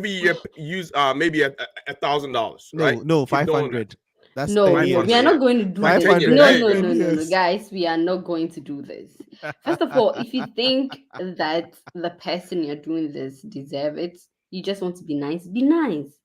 year. Use maybe $1,000, right? No, no, Keep five doing that. hundred. That's No, 10 no, we 500, are years. yeah. not going to do Right, this. 10 years. 500 No, is Hey, no, 10 no, no, no, years. guys, we are not going to do this. First of all, if you think that the person you're doing this deserve it, you just want to be nice. Be nice.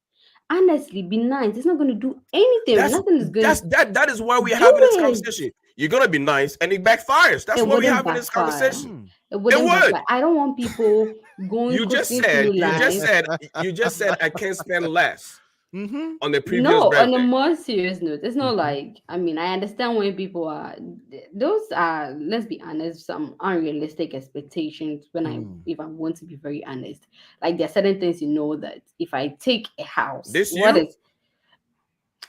Honestly, be nice. It's not going to do anything. that's Nothing is going to that is why we're do having this it. conversation. You're gonna be nice and it backfires. That's It why we're wouldn't having this backfire. conversation. Hmm. It It wouldn't would. backfire. I don't want people going You just coasting said, through life. I can't spend less Mm-hmm. on the previous No, on a birthday. more serious note, it's not Mm-hmm. like, I mean, I understand when people are, those are, let's be honest, some unrealistic expectations. When I, Mm. if I want to be very honest, like there are certain things, that if I take a house, This what you? is,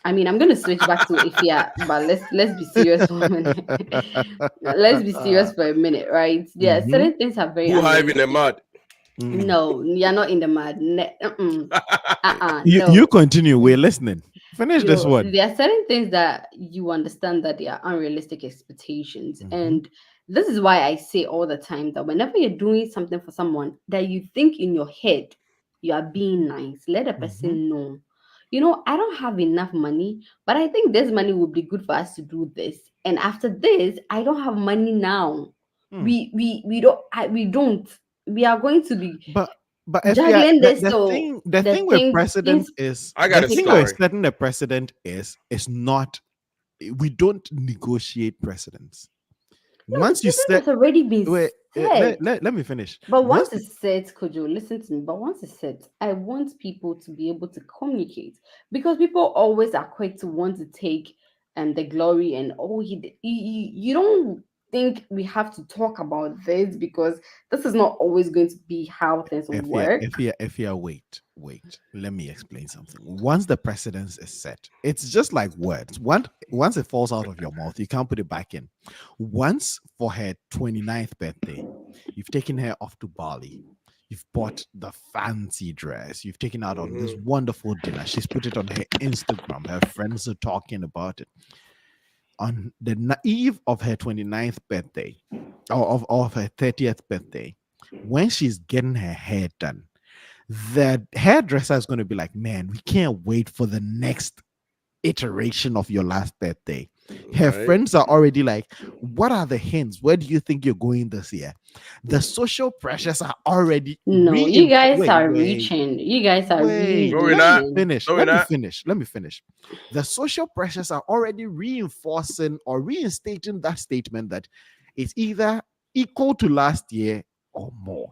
I mean, I'm going to switch back to if yeah, but let's be serious for a minute. Let's be serious for a minute, right? Yeah, Mm-hmm. certain things are very Who hive in the unrealistic. mud? Mm. No, you're not in the mud. You No. continue. We're listening. Finish this one. There are certain things that you understand that they are unrealistic expectations. Mm-hmm. And this is why I say all the time that whenever you're doing something for someone that you think in your head you are being nice, let a Mm-hmm. person know. I don't have enough money, but I think this money would be good for us to do this. And after this, I don't have money now. Hmm. We don't. We are going to be But if you juggling the, this, the so thing the the thing with things precedent things is I the got a thing take with us. story. setting the precedent is not we don't negotiate precedents. No, the Once you precedent set has already been wait set. let me finish. But Once once it's set, Kojo, listen to me. But once it's set, I want people to be able to communicate, because people always are quick to want to take the glory, and oh, you don't think we have to talk about this, because this is not always going to be how things work. if you wait, let me explain something. Once the precedence is set, it's just like words. Once it falls out of your mouth, you can't put it back in. Once for her 29th birthday, you've taken her off to Bali. You've bought the fancy dress. You've taken out on this Mhm. wonderful dinner. She's put it on her Instagram. Her friends are talking about it. On the eve of her 29th birthday, or of her 30th birthday, when she's getting her hair done, the hairdresser is going to be like, man, we can't wait for the next iteration of your last birthday. Her Right. friends are already like, what are the hints? Where do you think you're going this year? The social pressures are already No, you guys wait, are wait, reaching. You guys are really wait. No, we're Let me not. reaching. finish. No, we're Let me not. finish. Let me finish. The social pressures are already reinforcing or reinstating that statement that it's either equal to last year or more,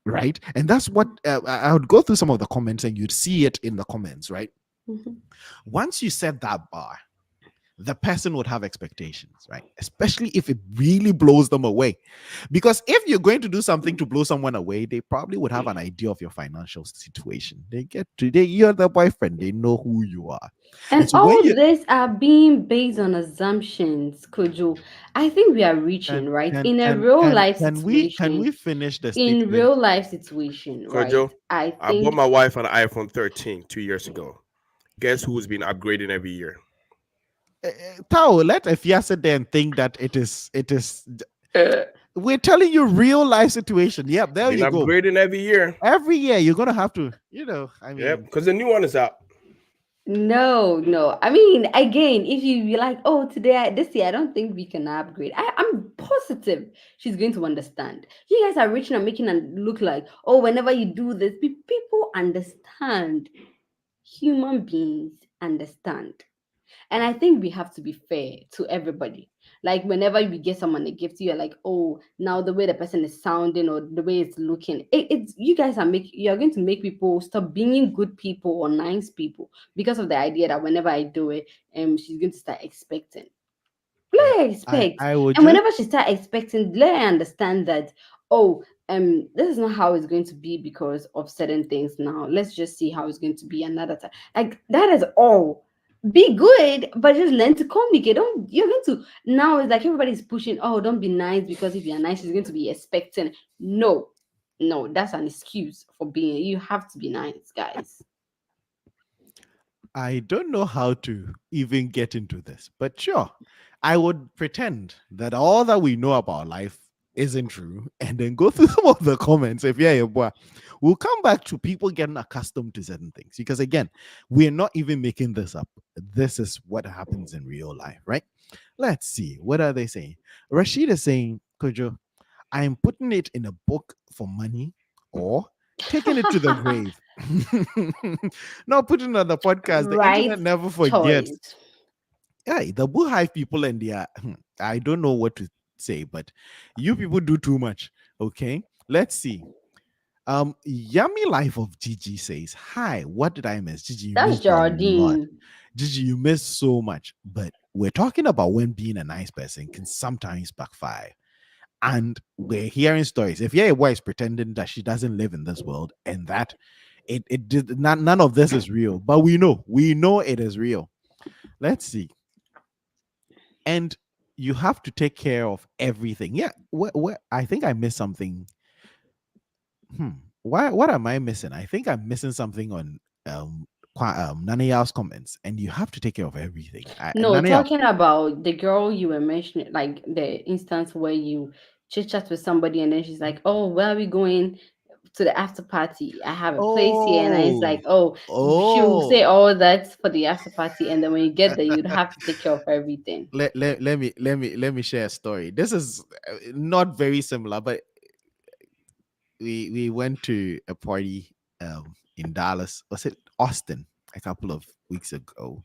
right? And that's what I would go through some of the comments and you'd see it in the comments, right? Mhm. Once you set that bar, the person would have expectations, right? Especially if it really blows them away. Because if you're going to do something to blow someone away, they probably would have an idea of your financial situation. You're the boyfriend, they know who you are. And And so when all you this are being based on assumptions, Kojo. I think we are reaching, can right? can In a can real can life can we situation, finish the in statement? real life situation, right? Kojo, I I bought think my wife an iPhone 13 2 years ago. Guess who's been upgrading every year? Tao, let Afia sit there and think that it is we're telling you real life situation. Yep, there Been you go. upgrading every year. Every year you're gonna have to, I Yep, mean, because the new one is out. no, no. I mean, again, if you be like, oh, this year, I don't think we can upgrade. I'm positive she's going to understand. You guys are reaching and making it look like, oh, whenever you do this, people understand. Human beings understand. And I think we have to be fair to everybody. Like whenever we get someone a gift, you're like, oh, now the way the person is sounding or the way it's looking, it's you guys you're going to make people stop being good people or nice people because of the idea that whenever I do it, she's going to start expecting. I Let her expect. I would And just whenever she start expecting, let her understand that, oh, this is not how it's going to be because of certain things now. Let's just see how it's going to be another time. Like that is all. Be good, but just learn to communicate. Don't you're going to now it's like everybody's pushing, oh, don't be nice because if you're nice, she's going to be expecting. No. No, that's an excuse for being. You have to be nice, guys. I don't know how to even get into this, but sure, I would pretend that all that we know about life isn't true and then go through some of the comments. If yeah, boy, we'll come back to people getting accustomed to certain things because, again, we're not even making this up. This is what happens in real life, right? Let's see. What are they saying? Rashid is saying, Kojo, I'm putting it in a book for money or taking it to the grave. Not putting it on the podcast. The Right internet never forgets. choice. Yeah, the Bull Hive people and their I don't know what to say, but you people do too much. Okay. Let's see. Yummy Life of Gigi says, Hi, what did I miss? Gigi, you That's missed a lot. Geraldine. Gigi, you missed so much. But we're talking about when being a nice person can sometimes backfire. And we're hearing stories. If your wife is pretending that she doesn't live in this world and that it did not, none of this is real, but we know it is real. Let's see. And you have to take care of everything. Yeah, what I think I missed something. Why? What am I missing? I think I'm missing something on Nanaya's comments, and you have to take care of everything. No, Nanaya, talking about the girl you were mentioning, like the instance where you chit chat with somebody and then she's like, "Oh, where are we going to the after party? I have a place here," and then it's oh, like, "Oh, she will say oh. all that for the after party," and then when you get there, you'd have to take care of everything. Let me share a story. This is not very similar, but we went to a party in Dallas. Was it Austin a couple of weeks ago?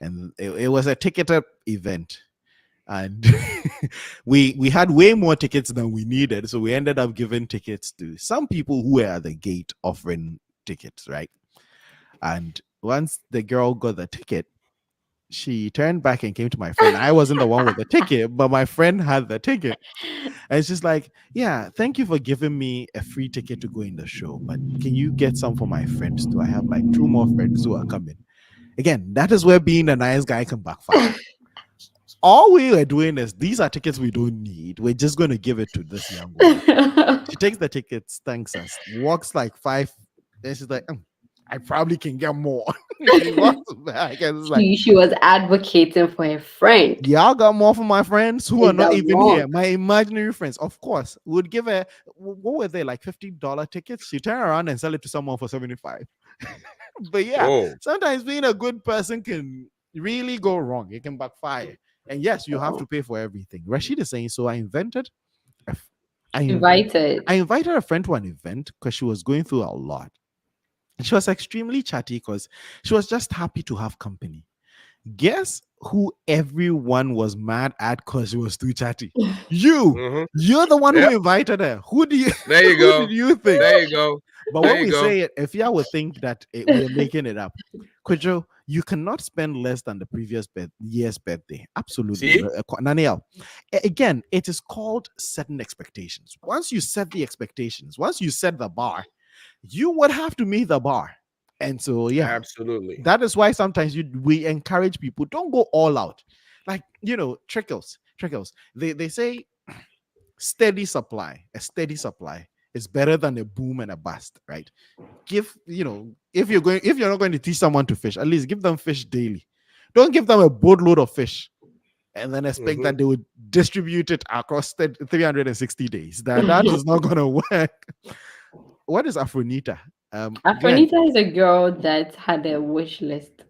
And it was a ticketed event, and we had way more tickets than we needed, so we ended up giving tickets to some people who were at the gate offering tickets, right? And once the girl got the ticket, she turned back and came to my friend. I wasn't the one with the ticket, but my friend had the ticket. And it's just like, yeah, thank you for giving me a free ticket to go in the show, but can you get some for my friends too? I have like two more friends who are coming. Again, that is where being a nice guy can backfire. All we were doing is these are tickets we don't need. We're just going to give it to this young woman. She takes the tickets, thanks us, walks like five. Then she's like, I probably can get more. She walks back and it's like, She was advocating for her friend. y'all got more for my friends who are Is not that even wrong? here. My imaginary friends, of course, would give her, what were they, like $50 tickets? She turn around and sell it to someone for 75. But yeah, Oh, sometimes being a good person can really go wrong. It can backfire. And yes, you have to pay for everything. Rashid is saying, so I invented, a f- I, inv- Invited. I invited a friend to an event because she was going through a lot. And she was extremely chatty because she was just happy to have company. Guess who everyone was mad at because she was too chatty? You. mm-hmm. You're the one who Yep. invited her. Who do you There you who did go. you think? There you go. But There when you we go. say it, if y'all would think that we're making it up, Kojo, you cannot spend less than the previous year's birthday. Absolutely. See? Naniel. Again, it is called setting expectations. Once you set the expectations, once you set the bar, you would have to meet the bar. And so, yeah, Absolutely. that is why sometimes we encourage people, don't go all out. Like, trickles. They say a steady supply is better than a boom and a bust, right? Give, if you're not going to teach someone to fish, at least give them fish daily. Don't give them a boatload of fish and then expect Mm-hmm. that they would distribute it across 360 days. That is not going to work. What is Afronita? Go ahead. Afronita is a girl that had a wish list.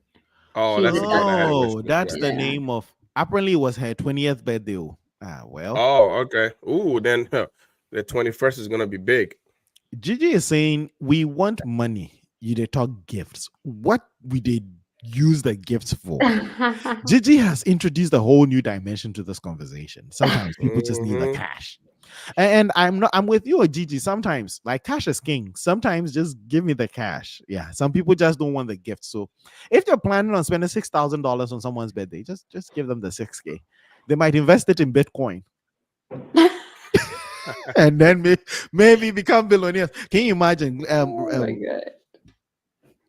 Oh, She's that's a a girl that had a wish Oh, list, that's right? the yeah. name of, apparently it was her 20th birthday. Oh. Well, Oh, okay. Ooh, then the 21st is gonna be big. Gigi is saying we want money. You they talk gifts. What we did use the gifts for? Gigi has introduced a whole new dimension to this conversation. Sometimes people just need the Mm-hmm. cash. And I'm with you, Gigi. Sometimes, like, cash is king. Sometimes just give me the cash. Yeah. Some people just don't want the gift. So if you're planning on spending $6,000 on someone's birthday, just give them the 6K. They might invest it in Bitcoin and then maybe become billionaires. Can you imagine? Oh my god.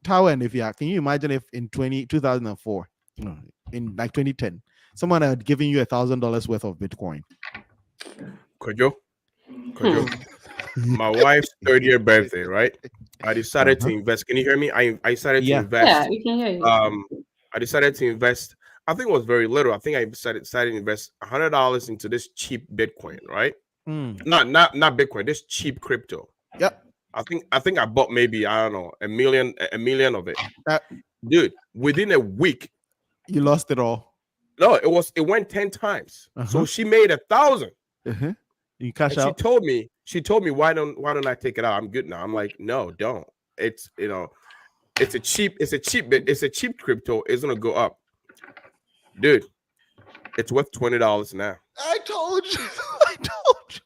Tower and if you are, can you imagine if in 2004, no, in like 2010, someone had given you $1,000 worth of Bitcoin? Kojo, Hmm. Kojo. my wife's 30th birthday, right? I decided to Uh-huh. invest. Can you hear me? I decided to Yeah. Yeah, invest. we can hear you. Um, I decided to invest. I think it was very little. I think I decided to invest $100 into this cheap Bitcoin, right? Mm. Not Bitcoin. This cheap crypto. Yep. I think I bought maybe I don't know a million of it, Uh, dude. Within a week, you lost it all. no, it went 10 times. So Uh-huh. she made 1,000, Uh-huh. You cash and she out. told me why don't I take it out? I'm good now. I'm like, no, don't. It's it's a cheap crypto. It's gonna go up, dude. It's worth $20 now. I told you. I told you.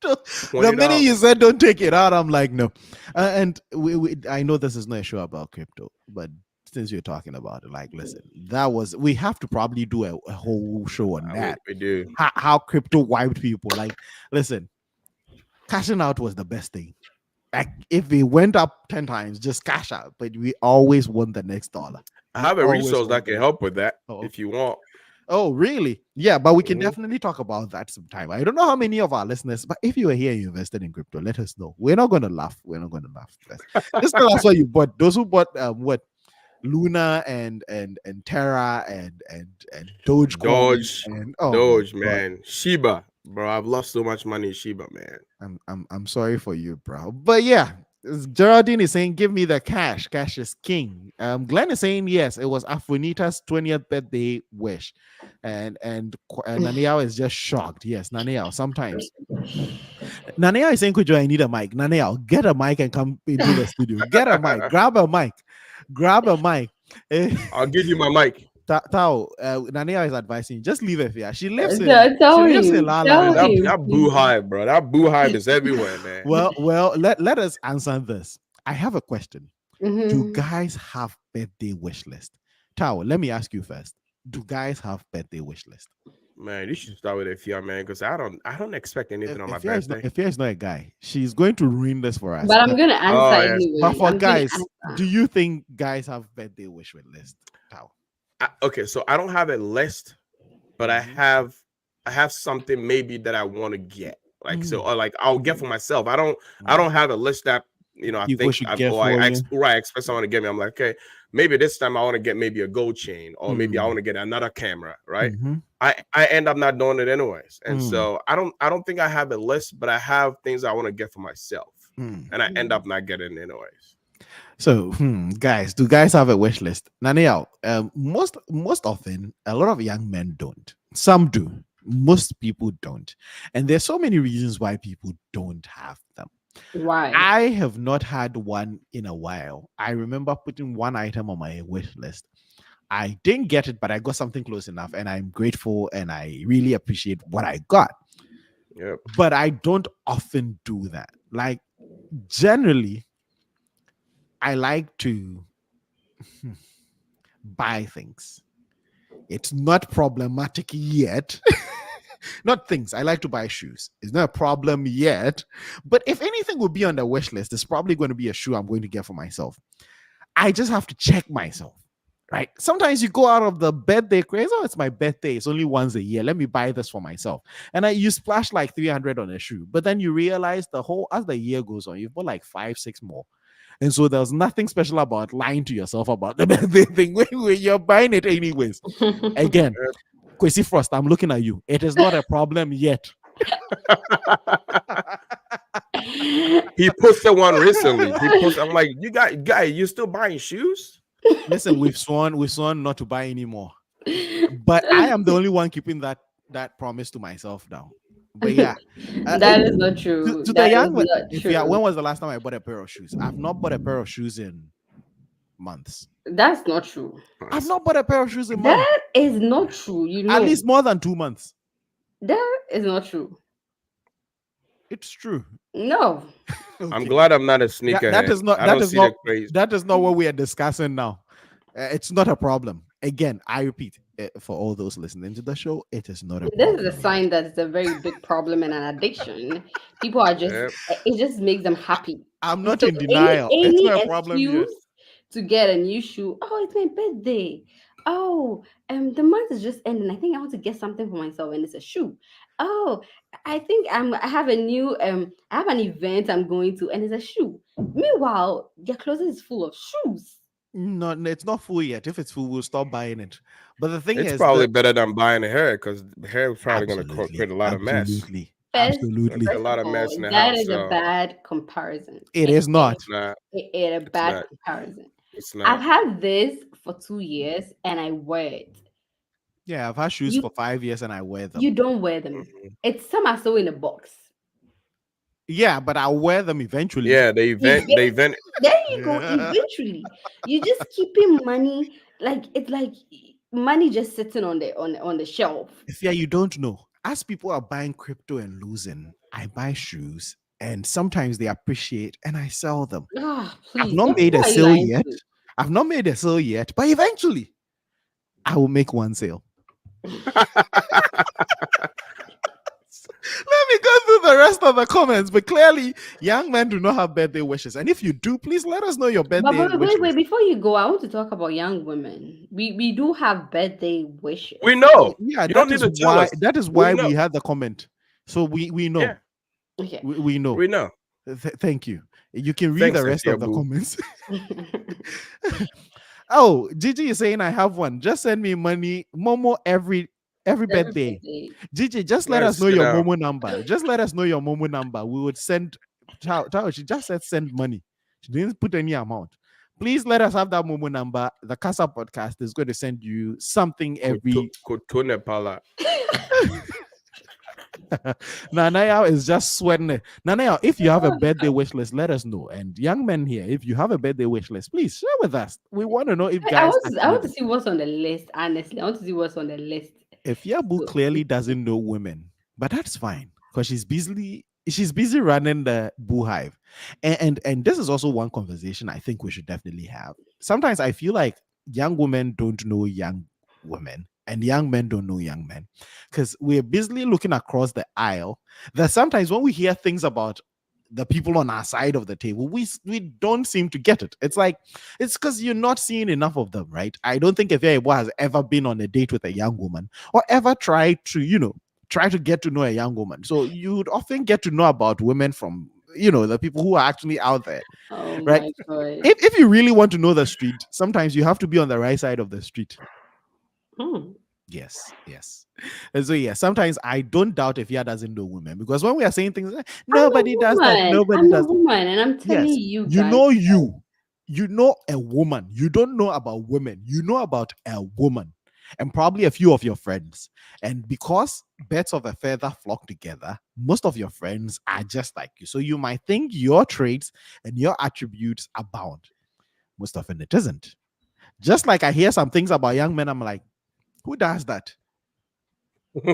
The twenty minute you dollars. said don't take it out, I'm like, no. And I know this is not a show about crypto, but since you're talking about it, like, listen, we have to probably do a whole show on We, that. we do. How crypto wiped people. Like, listen, cashing out was the best thing. Like, if it went up 10 times, just cash out. But we always want the next dollar. I We have a always resource want that can the- help with that Oh, if you want. oh, really? Yeah, but we can Mhm. definitely talk about that sometime. I don't know how many of our listeners, but if you are here, you invested in crypto, let us know. We're not going to laugh. We're not going to laugh. Just tell us what you bought. Those who bought what Luna and Terra and Dogecoin Doge, and oh my Doge, God. man, Shiba, bro. I've lost so much money in Shiba, man. I'm sorry for you, bro. But yeah, Geraldine is saying, "Give me the cash. Cash is king." Glenn is saying, "Yes, it was Afonita's 20th birthday wish," and Naniao is just shocked. Yes, Naniao. Sometimes Naniao is saying, "Could I need a mic?" Naniao, get a mic and come into the studio. Get a mic. Grab a mic. Grab a mic. I'll give you my mic. Tao, Nania is advising just leave it here. She lives in Tell La La Man, tell that Land. him, that boo please. hive, bro. That boo hive is everywhere, man. Well, let us answer this. I have a question. Do Mhm. guys have birthday wish list? Tao, let me ask you first. Do guys have birthday wish list? Man, you should start with Ifya, man, because I don't expect anything on my birthday. If is not a guy, she's going to ruin this for us. But I'm gonna answer Oh yes. But anyway. for I'm gonna guys, answer. do you think guys have birthday wish list? Tao. Okay, so I don't have a list, but I Mhm. have something maybe that I want to get. Like so, Mm. or like I'll get for myself. I don't have a list that I People think should I get or I, for I you. ex- right I expect someone to get me. I'm like, okay, maybe this time I want to get maybe a gold chain, or maybe I Mm. want to get another camera, right? Mhm. I end up not doing it anyways. And Mm. so I don't think I have a list, but I have things I want to get for myself. Mm. And I end up not getting it anyways. So, guys, do guys have a wish list? Naniel, most often, a lot of young men don't. Some do. Most people don't. And there's so many reasons why people don't have them. Why? I have not had one in a while. I remember putting one item on my wish list. I didn't get it, but I got something close enough, and I'm grateful and I really appreciate what I got. Yep. But I don't often do that. Like, generally, I like to buy things. It's not problematic yet. Not things. I like to buy shoes. It's not a problem yet. But if anything would be on the wish list, it's probably going to be a shoe I'm going to get for myself. I just have to check myself. Right. Sometimes you go out of the birthday craze. Oh, it's my birthday. It's only once a year. Let me buy this for myself. And you splash like 300 on a shoe. But then you realize as the year goes on, you've bought like 5, 6 more. And so there's nothing special about lying to yourself about the birthday thing when you're buying it anyways. Again, Kwesi Frost, I'm looking at you. It is not a problem yet. He posted one recently. I'm like, guy, you still buying shoes? Listen, we've sworn not to buy anymore. But I am the only one keeping that promise to myself now. But yeah, That is not true. to the That is young, not if true. yeah, when was the last time I bought a pair of shoes? I've not bought a pair of shoes in months. That's not true. I've not bought a pair of shoes in months. That is not true. You know, At least more than 2 months. that is not true. It's true. No. I'm Okay. glad I'm not a sneakerhead. That is not I that don't is see not the craze. that is not what we are discussing now. It's not a problem. Again, I repeat, for all those listening to the show, it is not a This problem. is a sign that it's a very big problem and an addiction. People are just, Yep. it just makes them happy. I'm not So in denial. It's any not a problem yet. excuse to get a new shoe. Oh, it's my birthday. Oh, the month is just ending. I think I want to get something for myself, and it's a shoe. oh, I think I have a new I have an event I'm going to, and it's a shoe. Meanwhile, their closet is full of shoes. No, no, it's not full yet. If it's full, we'll stop buying it. But the thing It's is probably that better than buying a hair because the hair is probably going to create absolutely, a lot of mess. absolutely, First, It's going to absolutely, create a first lot of of mess in all, the that house. is a So bad comparison. it is not. it's not. A It's bad not. comparison. It's I've not. had this for 2 years and I wear it. Yeah, I've had shoes You for 5 years and I wear you them. don't wear them. Mhm. It's some are so in a box. Yeah, but I'll wear them eventually. Yeah, the event. The Event- event. there you go. Yeah, Eventually, you just keeping money like it's like money just sitting on the shelf. if yeah, you don't know. As people are buying crypto and losing, I buy shoes and sometimes they appreciate and I sell them. Ah, I've please. not made Who a are you sale lying yet. I've not made a sale yet, but eventually I will make one sale. Let me go through the rest of the comments. But clearly, young men do not have birthday wishes. And if you do, please let us know your But birthday wish wait, list. before you go, I want to talk about young women. We do have birthday wishes. We know. Yeah, You don't need to tell us. that is We why know. we had the comment. So we Yeah, know. Okay. We know. we know. Thank you. You can read Thanks, the rest Cynthia of the Boo. comments. Oh, Gigi is saying I have one. Just send me money, Momo every Every birthday. birthday. Gigi, just let Let's us know sit your down. Momo number. Just let us know your Momo number. We would send. She just said send money. She didn't put any amount. Please let us have that Momo number. The Kasa podcast is going to send you something every. Kotone Pala. Nanaya is just sweating it. Nanaya, if you have a birthday wish list, let us know. And young men here, if you have a birthday wish list, please share with us. We want to know if I guys want to I actually want to do. see what's on the list. Honestly, I want to see what's on the list. If Yabu So, clearly doesn't know women, but that's fine because she's busy running the boo hive. And this is also one conversation I think we should definitely have. Sometimes I feel like young women don't know young women and young men don't know young men because we're busily looking across the aisle that sometimes when we hear things about the people on our side of the table, we don't seem to get it. It's like it's because you're not seeing enough of them, right? I don't think if Ebo has ever been on a date with a young woman or ever tried to, try to get to know a young woman. So you'd often get to know about women from, the people who are actually out there, oh right? my god. If you really want to know the street, sometimes you have to be on the right side of the street. Hmm. Yes, yes. And so yeah, sometimes I don't doubt if Ya doesn't know women because when we are saying things, I'm a nobody does that, woman. nobody I'm a does that. woman, and I'm telling Yes, you you guys. know you know a woman. You don't know about women. You know about a woman and probably a few of your friends. And because birds of a feather flock together, most of your friends are just like you. So you might think your traits and your attributes abound. Most often it isn't. Just like I hear some things about young men, I'm like, who does that?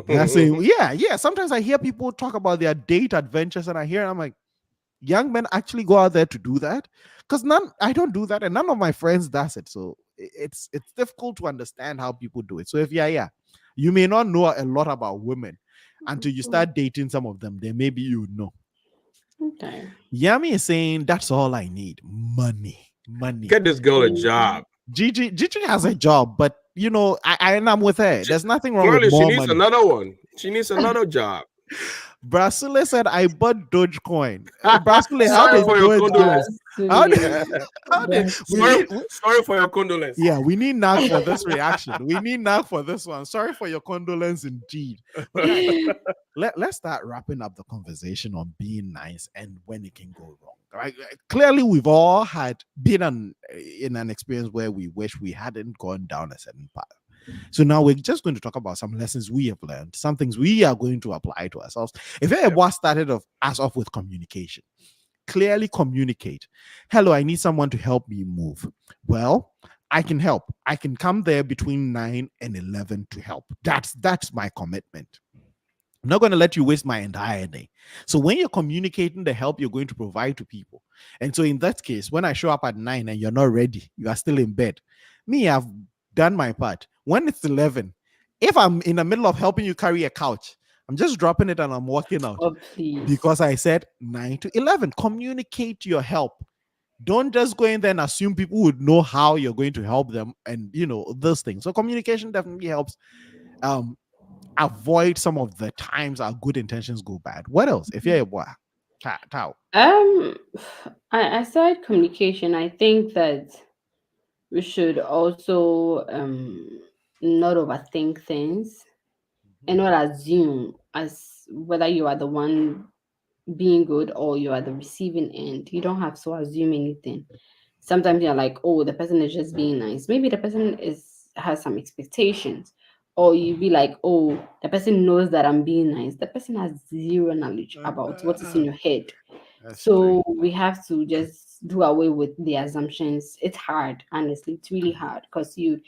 They're saying, yeah, yeah. Sometimes I hear people talk about their date adventures, and I'm like, young men actually go out there to do that? Because I don't do that, and none of my friends does it. So it's difficult to understand how people do it. So if yeah, you may not know a lot about women until you start dating some of them. Then maybe you know. Okay. Yami is saying that's all I need. Money. Money. Get this girl a job. Gigi has a job, but and I'm with her. There's nothing wrong with Clearly, she more needs money. another one. She needs another job. Brasile said, I bought Dogecoin. Brasile, how Sorry did for your Doge do it? condolence. How did, Absolutely. how did we sorry, need, sorry for your condolence. yeah, we need Nag for this reaction. We need Nag for this one. Sorry for your condolence indeed. But guys, let's start wrapping up the conversation on being nice and when it can go wrong. Right? Clearly, we've all been in an experience where we wish we hadn't gone down a certain path. So now we're just going to talk about some lessons we have learned, some things we are going to apply to ourselves. If everyone started us off with communication, clearly communicate. Hello, I need someone to help me move. Well, I can help. I can come there between 9 and 11 to help. That's my commitment. I'm not going to let you waste my entire day. So when you're communicating the help you're going to provide to people, and so in that case, when I show up at 9 and you're not ready, you are still in bed. Me, I've done my part. When it's 11, if I'm in the middle of helping you carry a couch, I'm just dropping it and I'm walking out Oh please. because I said 9 to 11. Communicate your help. Don't just go in there and assume people would know how you're going to help them and those things. So communication definitely helps. avoid some of the times our good intentions go bad? What else? If you're a boy, tao. Um, aside communication, I think that we should also not overthink things and not assume as whether you are the one being good or you are the receiving end. You don't have to assume anything. Sometimes you're like, oh, the person is just being nice. Maybe the person is has some expectations. Or you be like, oh, the person knows that I'm being nice. The person has zero knowledge about what is in your head. That's true. So we have to just do away with the assumptions. It's hard, honestly. It's really hard because you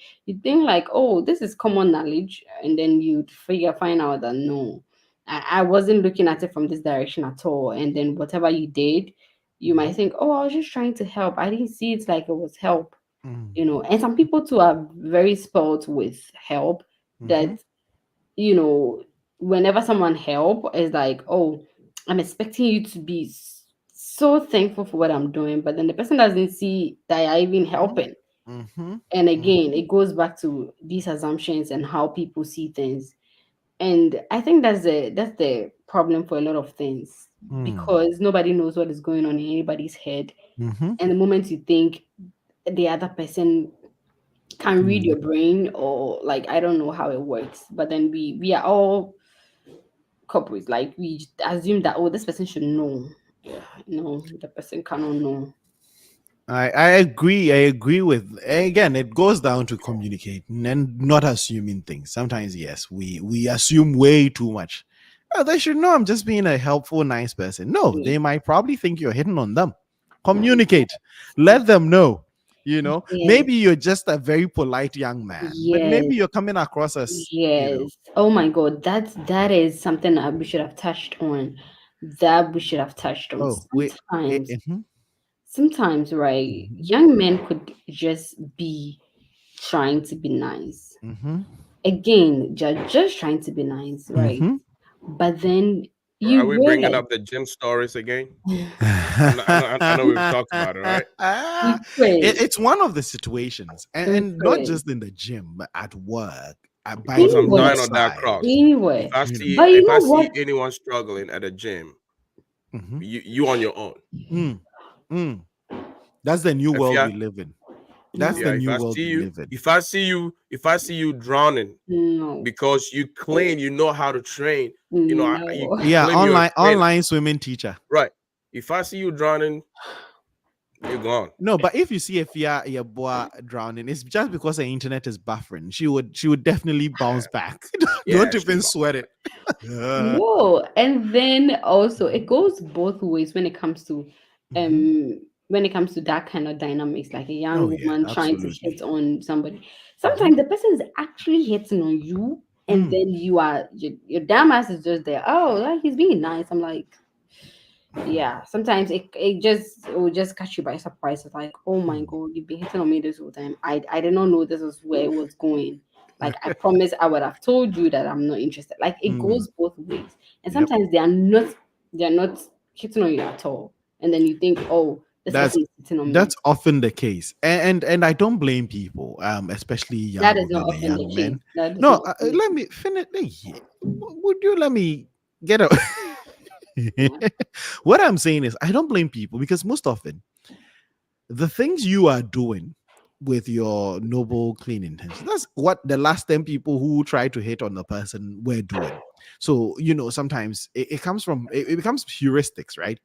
think like, oh, this is common knowledge, and then you'd find out that no, I wasn't looking at it from this direction at all. And then whatever you did, you might think, oh, I was just trying to help. I didn't see it like it was help, Mm-hmm. you know. And some people too are very spoiled with help Mm-hmm. that you know, whenever someone help, is like, oh, I'm expecting you to be so thankful for what I'm doing, but then the person doesn't see that you're even helping. Mm-hmm. And again, Mm-hmm. it goes back to these assumptions and how people see things. And I think that's the problem for a lot of things because nobody knows what is going on in anybody's head. Mm-hmm. And the moment you think the other person can read Mm. your brain or like I don't know how it works, but then we are all corporate. Like we assume that oh, this person should know. Yeah, no, the person cannot know. I agree. I agree with again. It goes down to communicating and not assuming things. Sometimes, yes, we assume way too much. Oh, they should know I'm just being a helpful, nice person. No, Yeah. they might probably think you're hitting on them. Communicate. Let them know. Yes, Maybe you're just a very polite young man, but yes, maybe you're coming across as, yes. Oh my God, that is something that we should have touched on. That we should have touched on. oh, wait. Sometimes, right? Mm-hmm. Young men could just be trying to be nice. Mm-hmm. Again, just trying to be nice, right? Mm-hmm. But then Are you we bringing realize up the gym stories again? I know we've talked about it, right? we pray, It's one of the situations, we and not pray. just in the gym, but at work, by Because the I'm Anywhere, dying on that roadside. cross. anywhere. You know. But you If I know see what? anyone struggling at a gym, Mhm. you on your own. Mm, mm. That's the new If world you we live in. That's No, the Yeah, if new I world see we you, live in. if I see you drowning no, because you claim you know how to train, you no. Yeah, claim you're a trainer, online swimming teacher. right? If I see you drowning, you're gone. No, but if you see a Fia your boy drowning, it's just because the internet is buffering. She would definitely bounce back. Yeah, Don't she even bounced sweat back. it. Uh, No, and then also it goes both ways mhm. um when it comes to that kind of dynamics, like a Oh young yeah, woman trying to hit absolutely. on somebody. Mhm. Sometimes the person is actually hitting on you, and Mm. then your damn ass is just there. Oh, like he's being nice. I'm like, yeah. Sometimes it will just catch you by surprise. It's like, oh my Mm. god, you've been hitting on me this whole time. I did not know this was where it was going. Like I promise I would have told you that I'm not interested. Like it Mm. goes both ways. And Yep. sometimes they are not hitting on you at all. And then you think, oh, this That's person is hitting on me. that's often the case, and I don't blame people, especially young That is women not and often the young case. men. That is No, not often the let case. me finish. Would you let me get a? Yeah. What I'm saying is, I don't blame people because most often the things you are doing with your noble, clean intentions, that's what the last 10 people who try to hit on the person were doing. So, sometimes it comes from, it becomes heuristics, right?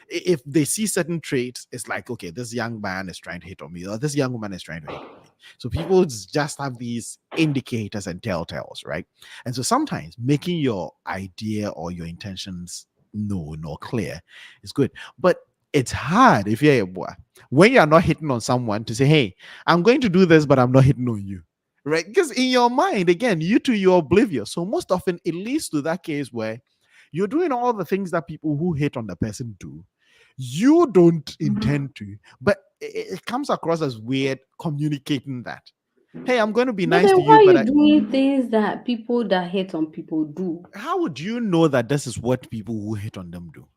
If they see certain traits, it's like, okay, this young man is trying to hit on me, or this young woman is trying to hit on me. So people just have these indicators and telltales, right? And so sometimes making your idea or your intentions known or clear is good. But it's hard if you're a boy when you're not hitting on someone to say, hey, I'm going to do this, but I'm not hitting on you. Right? Because in your mind, again, you're oblivious. So most often it leads to that case where you're doing all the things that people who hate on the person do. You don't intend to, but it comes across as weird communicating that. Hey, I'm going to be But nice then to why you, are but you doing things that people that hate on people do? how would you know that this is what people who hate on them do?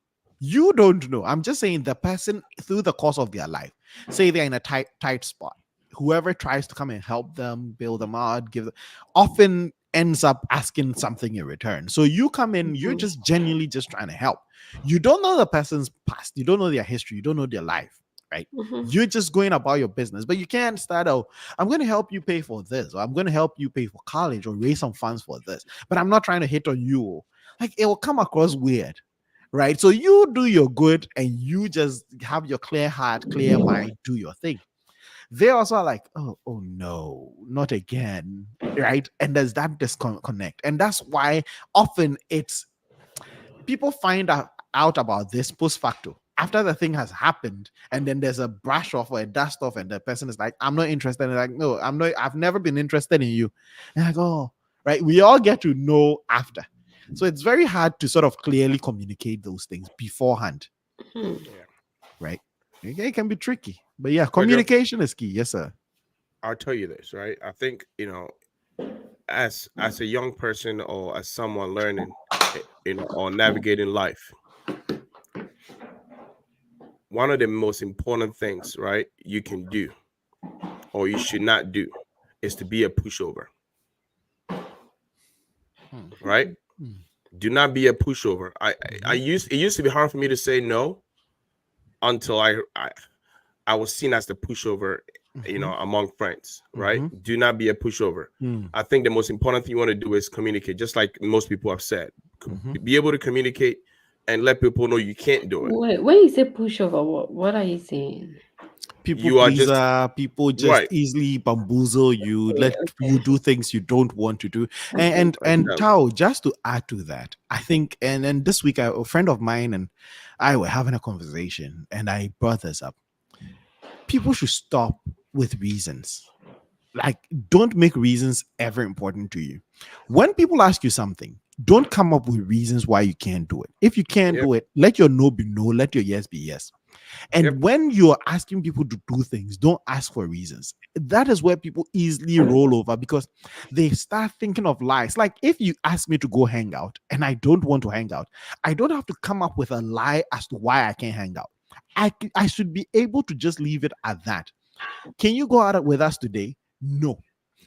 You don't know. I'm just saying the person through the course of their life, say they're in a tight spot. whoever tries to come and help them, build them out, give them, often ends up asking something in return. So you come in, you're Mhm. just genuinely just trying to help. You don't know the person's past, you don't know their history, you don't know their life, right? Mhm. You're just going about your business, but you can't start out, I'm going to help you pay for this, or I'm going to help you pay for college or raise some funds for this, but I'm not trying to hit on you. Like, it will come across weird, right? So you do your good and you just have your clear heart, clear mind, do your thing. They also are like, oh no, not again, right? And there's that disconnect, and that's why often it's people find out about this post facto after the thing has happened, and then there's a brush off or a dust off, and the person is like, I'm not interested. And like, no, I'm not, I've never been interested in you. And I go, oh, right. We all get to know after. So it's very hard to sort of clearly communicate those things beforehand, Mhm. Yeah. right? Okay, it can be tricky. But yeah, But Joe, communication is key. Yes, sir. I'll tell you this, right? I think, as a young person or as someone learning, or navigating life, one of the most important things, right, you can do or you should not do is to be a pushover, Hmm. right? Hmm. Do not be a pushover. Mhm. It used to be hard for me to say no until I was seen as the pushover, Mhm. among friends, right? Mhm. Do not be a pushover. Hmm. I think the most important thing you want to do is communicate, just like most people have said. Mhm. Be able to communicate and let people know you can't do it. Wait, when you say pushover, what are you saying? People You are just pleaser, people just right. easily bamboozle you, Okay, let you okay, do things you don't want to do. And okay. and Exactly. Tao, just to add to that, I think, and this week a friend of mine and I were having a conversation, and I brought this up. People should stop with reasons. Like, don't make reasons ever important to you. When people ask you something, don't come up with reasons why you can't do it. If you can't Yep. do it, let your no be no, let your yes be yes. Yep. And when you're asking people to do things, don't ask for reasons. That is where people easily roll over because they start thinking of lies. Like, if you ask me to go hang out and I don't want to hang out, I don't have to come up with a lie as to why I can't hang out. I should be able to just leave it at that. Can you go out with us today? No.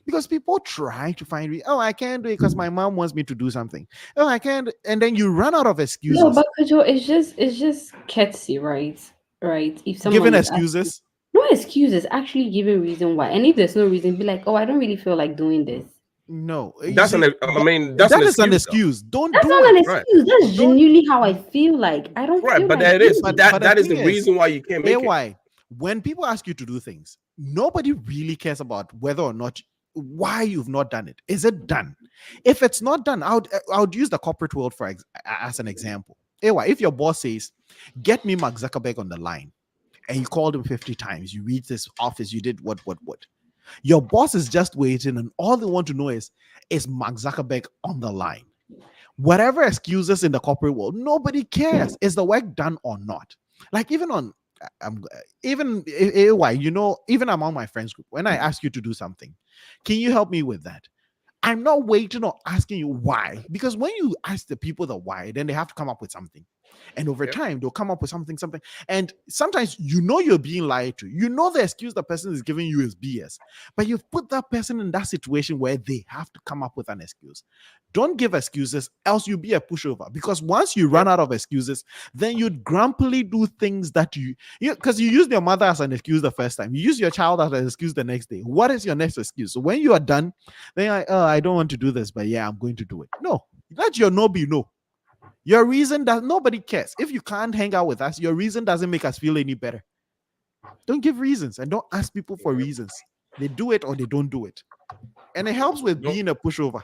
Because people try to find, oh, I can't do it because my mom wants me to do something. Oh, I can't. And then you run out of No, excuses. but Kojo, it's just courtesy, right? Right. If someone Giving is asking, excuses. no excuses, actually giving reason why. And if there's no reason, be like, oh, I don't really feel like doing this. No, you That's see, I mean, that's an that is an excuse though. excuse. Don't That's do not an it. Right. excuse. That's Don't. genuinely how I feel like. I don't Right. feel But like that is doing this. But the that is the thing is, reason why you can't make it. AY, when people ask you to do things, nobody really cares about whether or not why you've not done it. Is it done? If it's not done, I would use the corporate world as an example. AY, if your boss says, "Get me Mark Zuckerberg on the line," and you called him 50 times, you reached this office, you did what. Your boss is just waiting, and all they want to know is Mark Zuckerberg on the line? Whatever excuses in the corporate world, nobody cares. Is the work done or not? Like, even on I'm even AY, even among my friends group, when I ask you to do something, can you help me with that? I'm not waiting or asking you why, because when you ask the people the why, then they have to come up with something. And over Yep. time, they'll come up with something. And sometimes you're being lied to. You know the excuse the person is giving you is BS, but you've put that person in that situation where they have to come up with an excuse. Don't give excuses, else you'll be a pushover. Because once you run Yep. out of excuses, then you'd grumpily do things that because you used your mother as an excuse the first time. You use your child as an excuse the next day. What is your next excuse? So when you are done, then you're like, oh, I don't want to do this, but yeah, I'm going to do it. No, let your no be no. Your reason that nobody cares. If you can't hang out with us, your reason doesn't make us feel any better. Don't give reasons and don't ask people for Yep. reasons. They do it or they don't do it. And it helps with Don't being a pushover.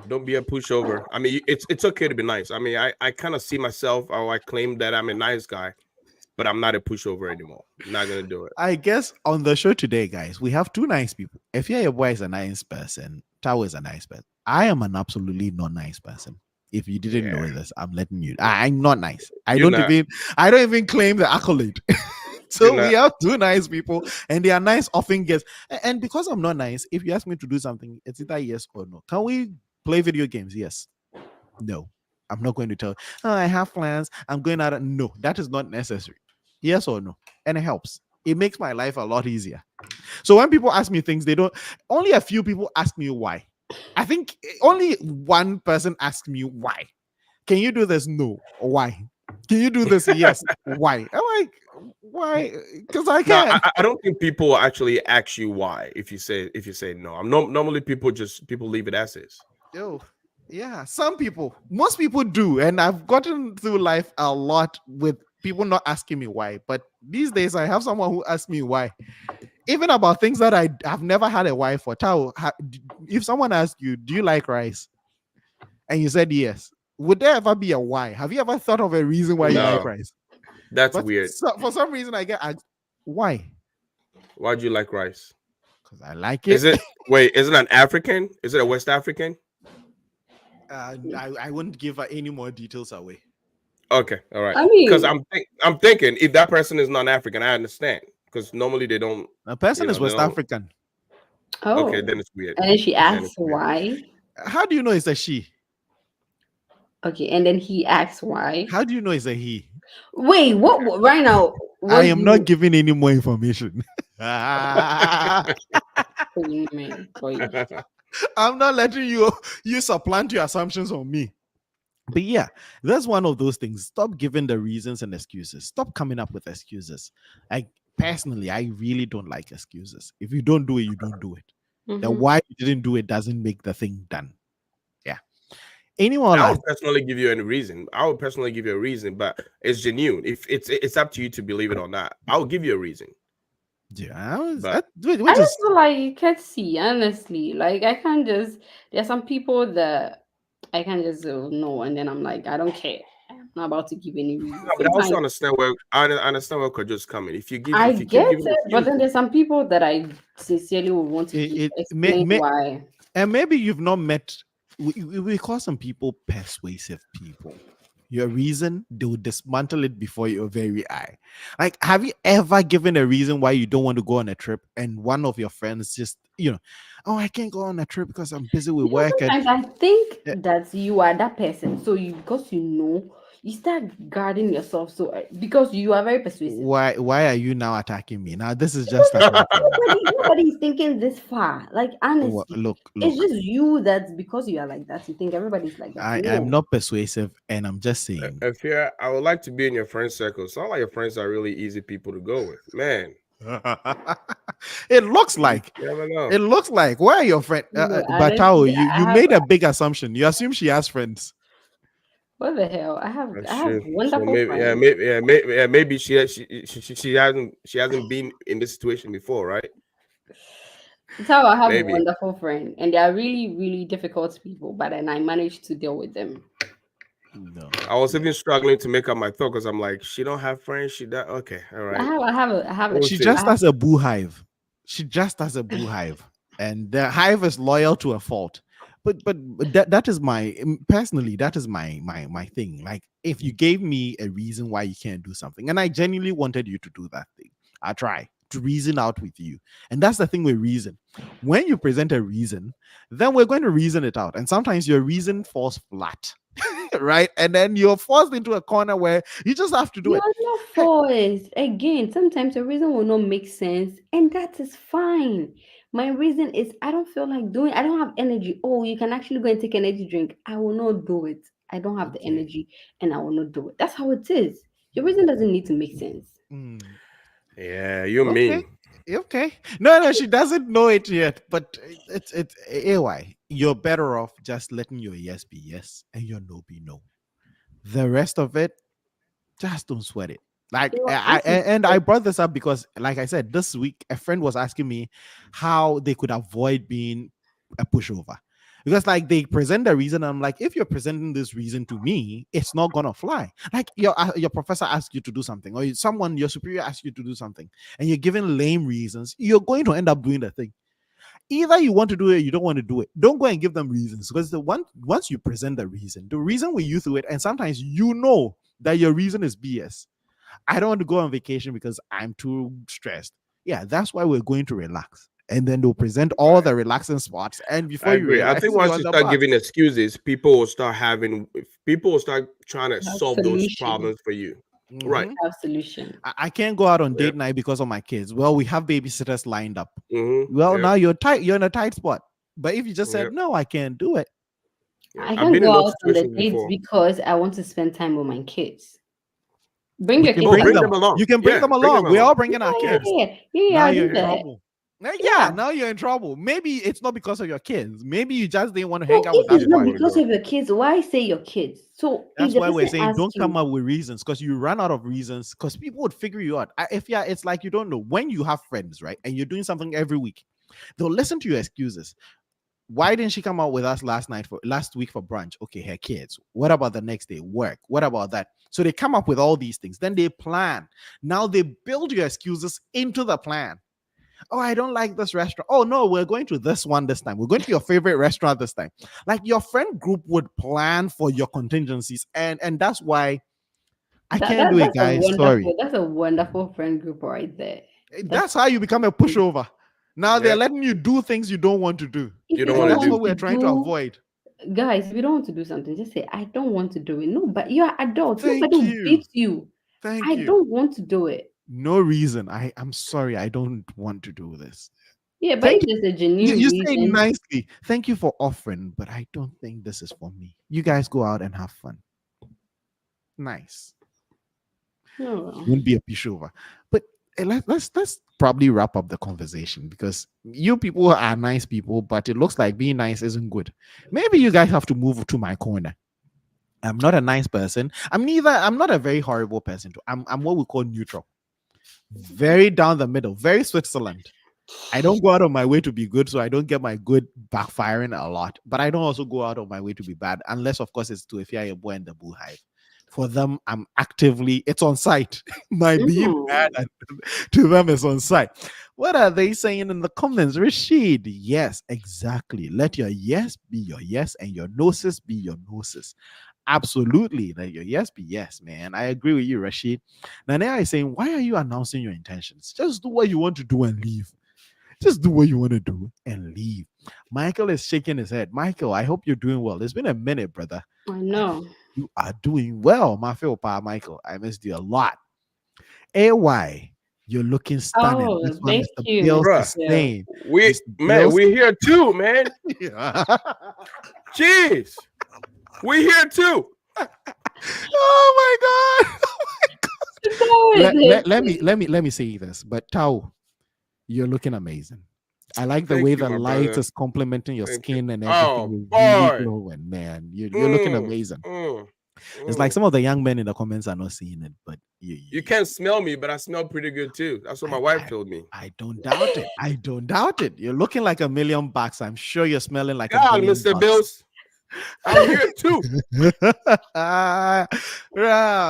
don't be a pushover. I mean, it's okay to be nice. I mean, I kind of see myself, or I claim that I'm a nice guy, but I'm not a pushover anymore. I'm not gonna do it. I guess on the show today, guys, we have two nice people. If your boy is a nice person, Tao is a nice person. I am an absolutely not nice person. If you didn't Yeah, know this, I'm letting you. I'm not nice. I you're don't not. even. I don't even claim the accolade. You're So we not. have two nice people, and they are nice often gets. And because I'm not nice, if you ask me to do something, it's either yes or no. Can we play video games? Yes. No. I'm not going to tell. Oh, I have plans. I'm going out. No, that is not necessary. Yes or no, and it helps. It makes my life a lot easier. So when people ask me things, they don't. Only a few people ask me why. I think only one person asked me why. Can you do this? No. Why? Can you do this? Yes. Why? I'm like, why? Because I No, can. I don't think people actually ask you why if you say no. Normally people leave it as is. Yo, yeah. Some people, most people do, and I've gotten through life a lot with people not asking me why. But these days, I have someone who asks me why, even about things that I've never had a why for. Tao, if someone asks you, "Do you like rice?" and you said yes, would there ever be a why? Have you ever thought of a reason why you like No, rice? that's But weird. for some reason, I get asked why, Why do you like rice? because I like Is it. it wait? Is it an African? Is it a West African? I wouldn't give any more details away. Okay, all right. I Because mean, I'm thinking if that person is non-African, I understand. Because normally they don't, A person is they West don't. African. Okay, oh, then it's weird. and then she Then asks it's weird. why. How do you know it's a she? Okay, and then he asks why. How do you know it's a he? Wait, right now? I What do am not you giving any more information. I'm mean? Wait. not letting you supplant your assumptions on me. But yeah, that's one of those things. Stop giving the reasons and excuses. Stop coming up with excuses. Like personally, I really don't like excuses. If you don't do it, you don't do it. The Mhm. why you didn't do it doesn't make the thing done. Yeah. Anyone I last? would personally give you a reason. I would personally give you a reason, but it's genuine. If it's up to you to believe it or not. I'll give you a reason. Yeah, But I we just just feel like you can't see, honestly. Like I can't just. There's some people that I can just know, and then I'm like, I don't care. I'm not about to give any reason. no, but I also Sometimes understand where I understand where Kojo's coming. I If you keep get giving it, but then excuses, there's some people that I sincerely would want to it explain why. and maybe you've not met. We call some people persuasive people. Your reason, they will dismantle it before your very eye. Like, have you ever given a reason why you don't want to go on a trip, and one of your friends just, oh, I can't go on a trip because I'm busy with work, and Sometimes I think eh, that you are that person. So you because you start guarding yourself so because you are very persuasive. why are you now attacking me? Now this is just starting from Nobody is thinking this far. Like honestly, it's look. just you that's because you are like that. You think everybody's like that. I'm No. not persuasive, and I'm just saying. if you're, I would like to be in your friend circle. It's not like your friends are really easy people to go with, man. It looks like. You never know. It looks like. Why are your friend? No, Batao, honestly, you I have made a big assumption. You assume she has friends. what the hell? That's I have true. So wonderful maybe, friends. maybe she hasn't been in this situation before, right? That's how I have a Maybe. wonderful friend, and they are really, really difficult people, but then I managed to deal with them. No. I was even struggling to make up my thought because I'm like, she don't have friends. She that okay, all right. I have a, We'll She see. just has a boo hive. She just has a boo hive, and the hive is loyal to a fault. But that is my personally, that is my thing. Like, if you gave me a reason why you can't do something, and I genuinely wanted you to do that thing, I try to reason out with you. And that's the thing with reason. When you present a reason, then we're going to reason it out. And sometimes your reason falls flat. Right? And then you're forced into a corner where you just have to do you it. are not Hey, forced. Again, sometimes your reason will not make sense, and that is fine. My reason is I don't feel like doing. I don't have energy. Oh, you can actually go and take an energy drink. I will not do it. I don't have the okay. energy, and I will not do it. That's how it is. Your reason doesn't need to make sense. Mm. Yeah, you Okay. mean. Okay. No, she doesn't know it yet. But it's AY. You're better off just letting your yes be yes and your no be no. The rest of it, just don't sweat it. Like You know, and I brought this up because, like I said, this week a friend was asking me how they could avoid being a pushover. Because like they present the reason, I'm like, if you're presenting this reason to me, it's not gonna fly. Like your professor asks you to do something, or someone your superior asks you to do something, and you're giving lame reasons, you're going to end up doing the thing. Either you want to do it, or you don't want to do it. Don't go and give them reasons, because once you present the reason will you through it, and sometimes you know that your reason is BS. I don't want to go on vacation because I'm too stressed. Yeah, that's why we're going to relax. And then they'll present all the relaxing spots. And before I you agree. I realize, think you're once on you the start bus. giving excuses, people will start trying to have solve those solution. problems for you. Right. Mhm. Have solution. I can't go out on Yeah. date night because of my kids. Well, we have babysitters lined up. Well, Yeah. now you're tight. You're in a tight spot. But if you just Yeah. said no, I can't do it. Yeah. I I've can been in go those out on the situations dates before. because I want to spend time with my kids. Bring We your can kids Oh, bring bring them. them along. along. You can bring Yeah, them bring them along. We're along. all bringing our Yeah, kids. yeah, yeah, yeah, yeah. Now I'll you're do in that. trouble. Yeah. Now you're in trouble. Maybe it's not because of your kids. Maybe you just didn't want to hang So out with if that You it's not didn't boy. want to because go. of your kids, why say your kids? So if That's the why we're person saying don't asks come you, up with reasons because you run out of reasons because people would figure you out. If yeah, it's like you don't know when you have friends, right? And you're doing something every week, they'll listen to your excuses. Why didn't she come out with us last week for brunch? Okay, her kids. What about the next day? Work. What about that? So they come up with all these things. Then they plan. Now they build your excuses into the plan. Oh, I don't like this restaurant. Oh no, we're going to this one this time. We're going to your favorite restaurant this time. Like your friend group would plan for your contingencies, and that's why I that, can't that do it, that's a guys. Sorry. wonderful friend group right there. That's That's how you become a pushover. Now they're Yeah. letting you do things you don't want to do, if You you don't and want don't to that's want do. what we're to trying to do, avoid. guys, if you don't want to do something, just say I don't want to do it. No, but you are adults. Nobody Thank will you. beat you. Thank I you. don't want to do it. No reason. I'm sorry. I don't want to do this. Yeah, but Thank if you. there's a You, genuine you say reason, nicely. Thank you for offering, but I don't think this is for me. You guys go out and have fun. Nice. oh well. Won't be a pushover. But let's probably wrap up the conversation because you people are nice people, but it looks like being nice isn't good. Maybe you guys have to move to my corner. I'm not a nice person. I'm not a very horrible person too. I'm what we call neutral. Very down the middle, very Switzerland. I don't go out of my way to be good, so I don't get my good backfiring a lot. But I don't also go out of my way to be bad, unless of course it's to if you're a boy in the bull hive. For them, I'm actively it's on site. My being bad Mm. to them is on site. What are they saying in the comments? Rashid, yes, exactly. Let your yes be your yes and your noses be your noses. Absolutely. Let your yes be yes, man. I agree with you, Rashid. Nanea is saying, why are you announcing your intentions? Just do what you want to do and leave. Just do what you want to do and leave. Michael is shaking his head. Michael, I hope you're doing well. It's been a minute, brother. I know. You are doing well, my fellow pa, Michael. I missed you a lot. AY, you're looking stunning. Oh, That's what thank Mr. you, Bills Mr. Bruh. is Bill. saying. We Mr. man, Bills. we're here too, man. Yeah. Jeez. We're here too. Oh my god. So is it? Let me say this, but Tao, you're looking amazing. I like the Thank way you, the my light brother. is complementing your Thank you. skin and everything. Oh You're really boy. glowing, man. You're looking amazing. It's like Mm. some of the young men in the comments are not seeing it, but You can't smell me, but I smell pretty good too. That's what my I, wife I, told me. I don't doubt it. I don't doubt it. You're looking like $1,000,000. I'm sure you're smelling like God, Mr. $1,000,000,000. Bills. I'm here too.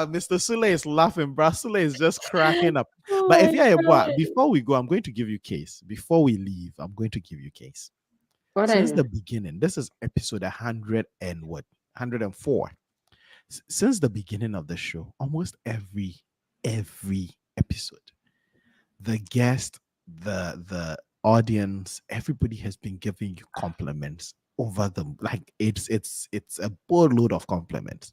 Mr. Sule is laughing, bro. Sule is just cracking up. Oh But if my you're a boy, god. before we go, I'm going to give you case. Before we leave, I'm going to give you case. What Since is the it? beginning, this is episode 100 and what? 104. Since the beginning of the show, almost every episode, the guest, the audience, everybody has been giving you compliments over them. Like it's a boatload of compliments.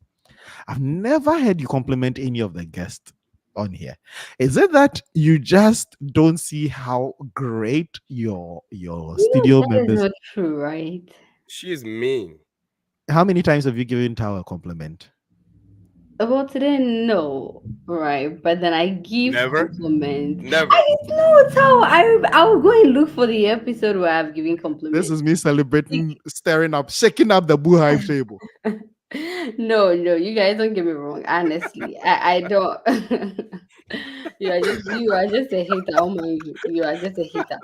I've never heard you compliment any of the guests on here. Is it that you just don't see how great your studio That is members? not true, right? She's mean. How many times have you given Tao a compliment? Well, today, no, right? But then I give Never. compliments. Never. I know how I will go and look for the episode where I've given This compliments. is me celebrating, stirring up, shaking up the Boo Hive table. No, no, you guys don't get me wrong. Honestly, I don't. You are just a hater. Oh my, you are just a hater.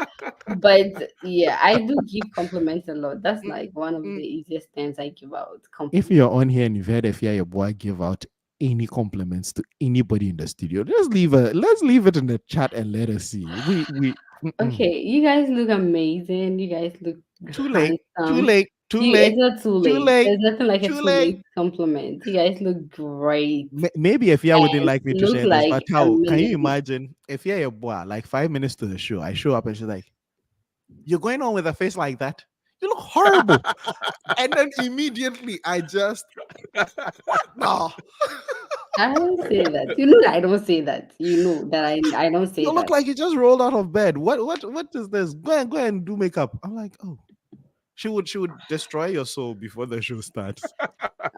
But yeah, I do give compliments a lot. That's Mm, like one of mm. the easiest things I give out. If Compliments. you're on here and you've heard if your boy give out any compliments to anybody in the studio, let's leave it in the chat and let us see. Mm-mm. Okay, you guys look amazing. You guys look Too late, too handsome. late, too You, it's late, not too too late. late, There's nothing like a too too late. late compliment. You guys look great Maybe if you wouldn't and like me to look share this, like but a how can you million. imagine if you're a boy, like 5 minutes to the show, I show up and she's like, "You're going on with a face like that? You look horrible." And then immediately I just what? No. I don't say that. You know that I don't say that. You know that I don't say You look that. like you just rolled out of bed. What is this? Go and do makeup. I'm like, oh, she would destroy your soul before the show starts.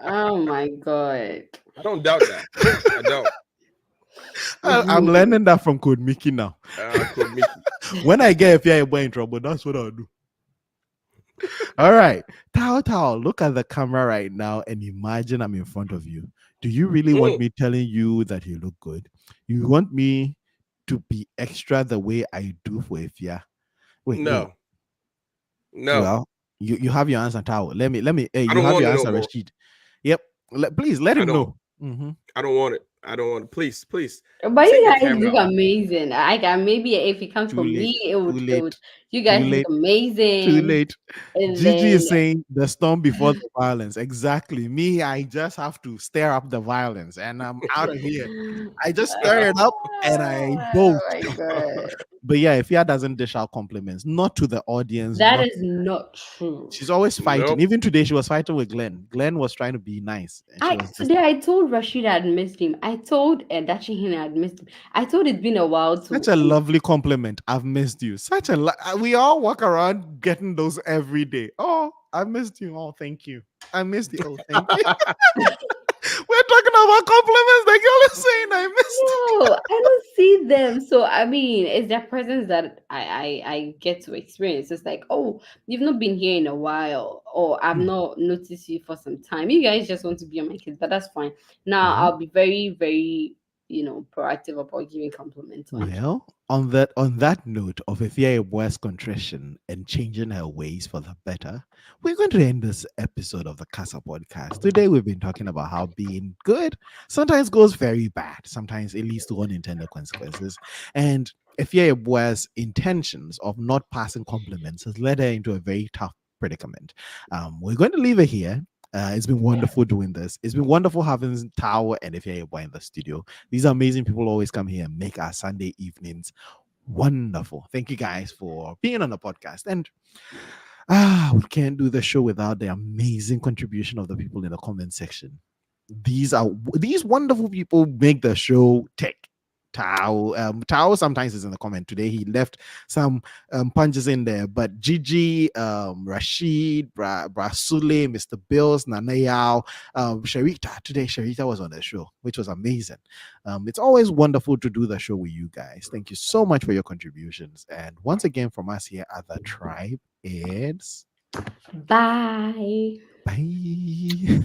Oh my god. I don't doubt that. I don't. I'm learning that from Code Mickey now. Code Mickey. When I get if you're in trouble, that's what I'll do. All right. Tao, look at the camera right now and imagine I'm in front of you. Do you really want me telling you that you look good? You want me to be extra the way I do for Ifya? Wait. No. No. Well, you have your answer, Tao. Hey, I you don't have want your it no answer, more. Rashid. Yep. Please let I him don't. know. Mm-hmm. I don't want it. I don't want it. Please, please. But Take you the guys camera look off. amazing. I can maybe if it comes Too from late. me, it Too would late. you Too guys look late. Too amazing. late. And Gigi then is saying the storm before the violence. Exactly. Me, I just have to stir up the violence and I'm out of here. I just stir it up and I oh bolt. my god. But yeah, if Ifya doesn't dish out compliments, not to the audience, That not is not true. she's always fighting. Nope. Even today, she was fighting with Glenn. Glenn was trying to be nice, and she I was just today I told Rashid I'd missed him. I told Dachihin I'd missed him. I told it's been a while such to a lovely compliment. I've missed you. We all walk around getting those every day. Oh, I missed you. Oh, thank you. I missed you. Oh, thank you. We're talking about compliments. The girl is saying I missed you. no, I don't see them. So I mean, it's their presence that I get to experience. It's like, oh, you've not been here in a while, or I've not noticed you for some time. You guys just want to be on my kids, but that's fine. Now Mhm. I'll be very, very, proactive about giving compliments on. Well, on that note of Ifya Ebua's contrition and changing her ways for the better, we're going to end this episode of the Kasa Podcast. Today we've been talking about how being good sometimes goes very bad. Sometimes it leads to unintended consequences. And Ifya Ebua's intentions of not passing compliments has led her into a very tough predicament. We're going to leave it here. It's been wonderful doing this. It's been wonderful having Tao and Ifya Ebua in the studio. These amazing people always come here and make our Sunday evenings wonderful. Thank you guys for being on the podcast. And we can't do the show without the amazing contribution of the people in the comment section. These wonderful people make the show tick. Tao sometimes is in the comment today. He left some punches in there, but Gigi, Rashid, Brasule, Mr. Bills, Nanayao, Sharita. Today, Sharita was on the show, which was amazing. It's always wonderful to do the show with you guys. Thank you so much for your contributions. And once again, from us here at the tribe, it's Bye. bye.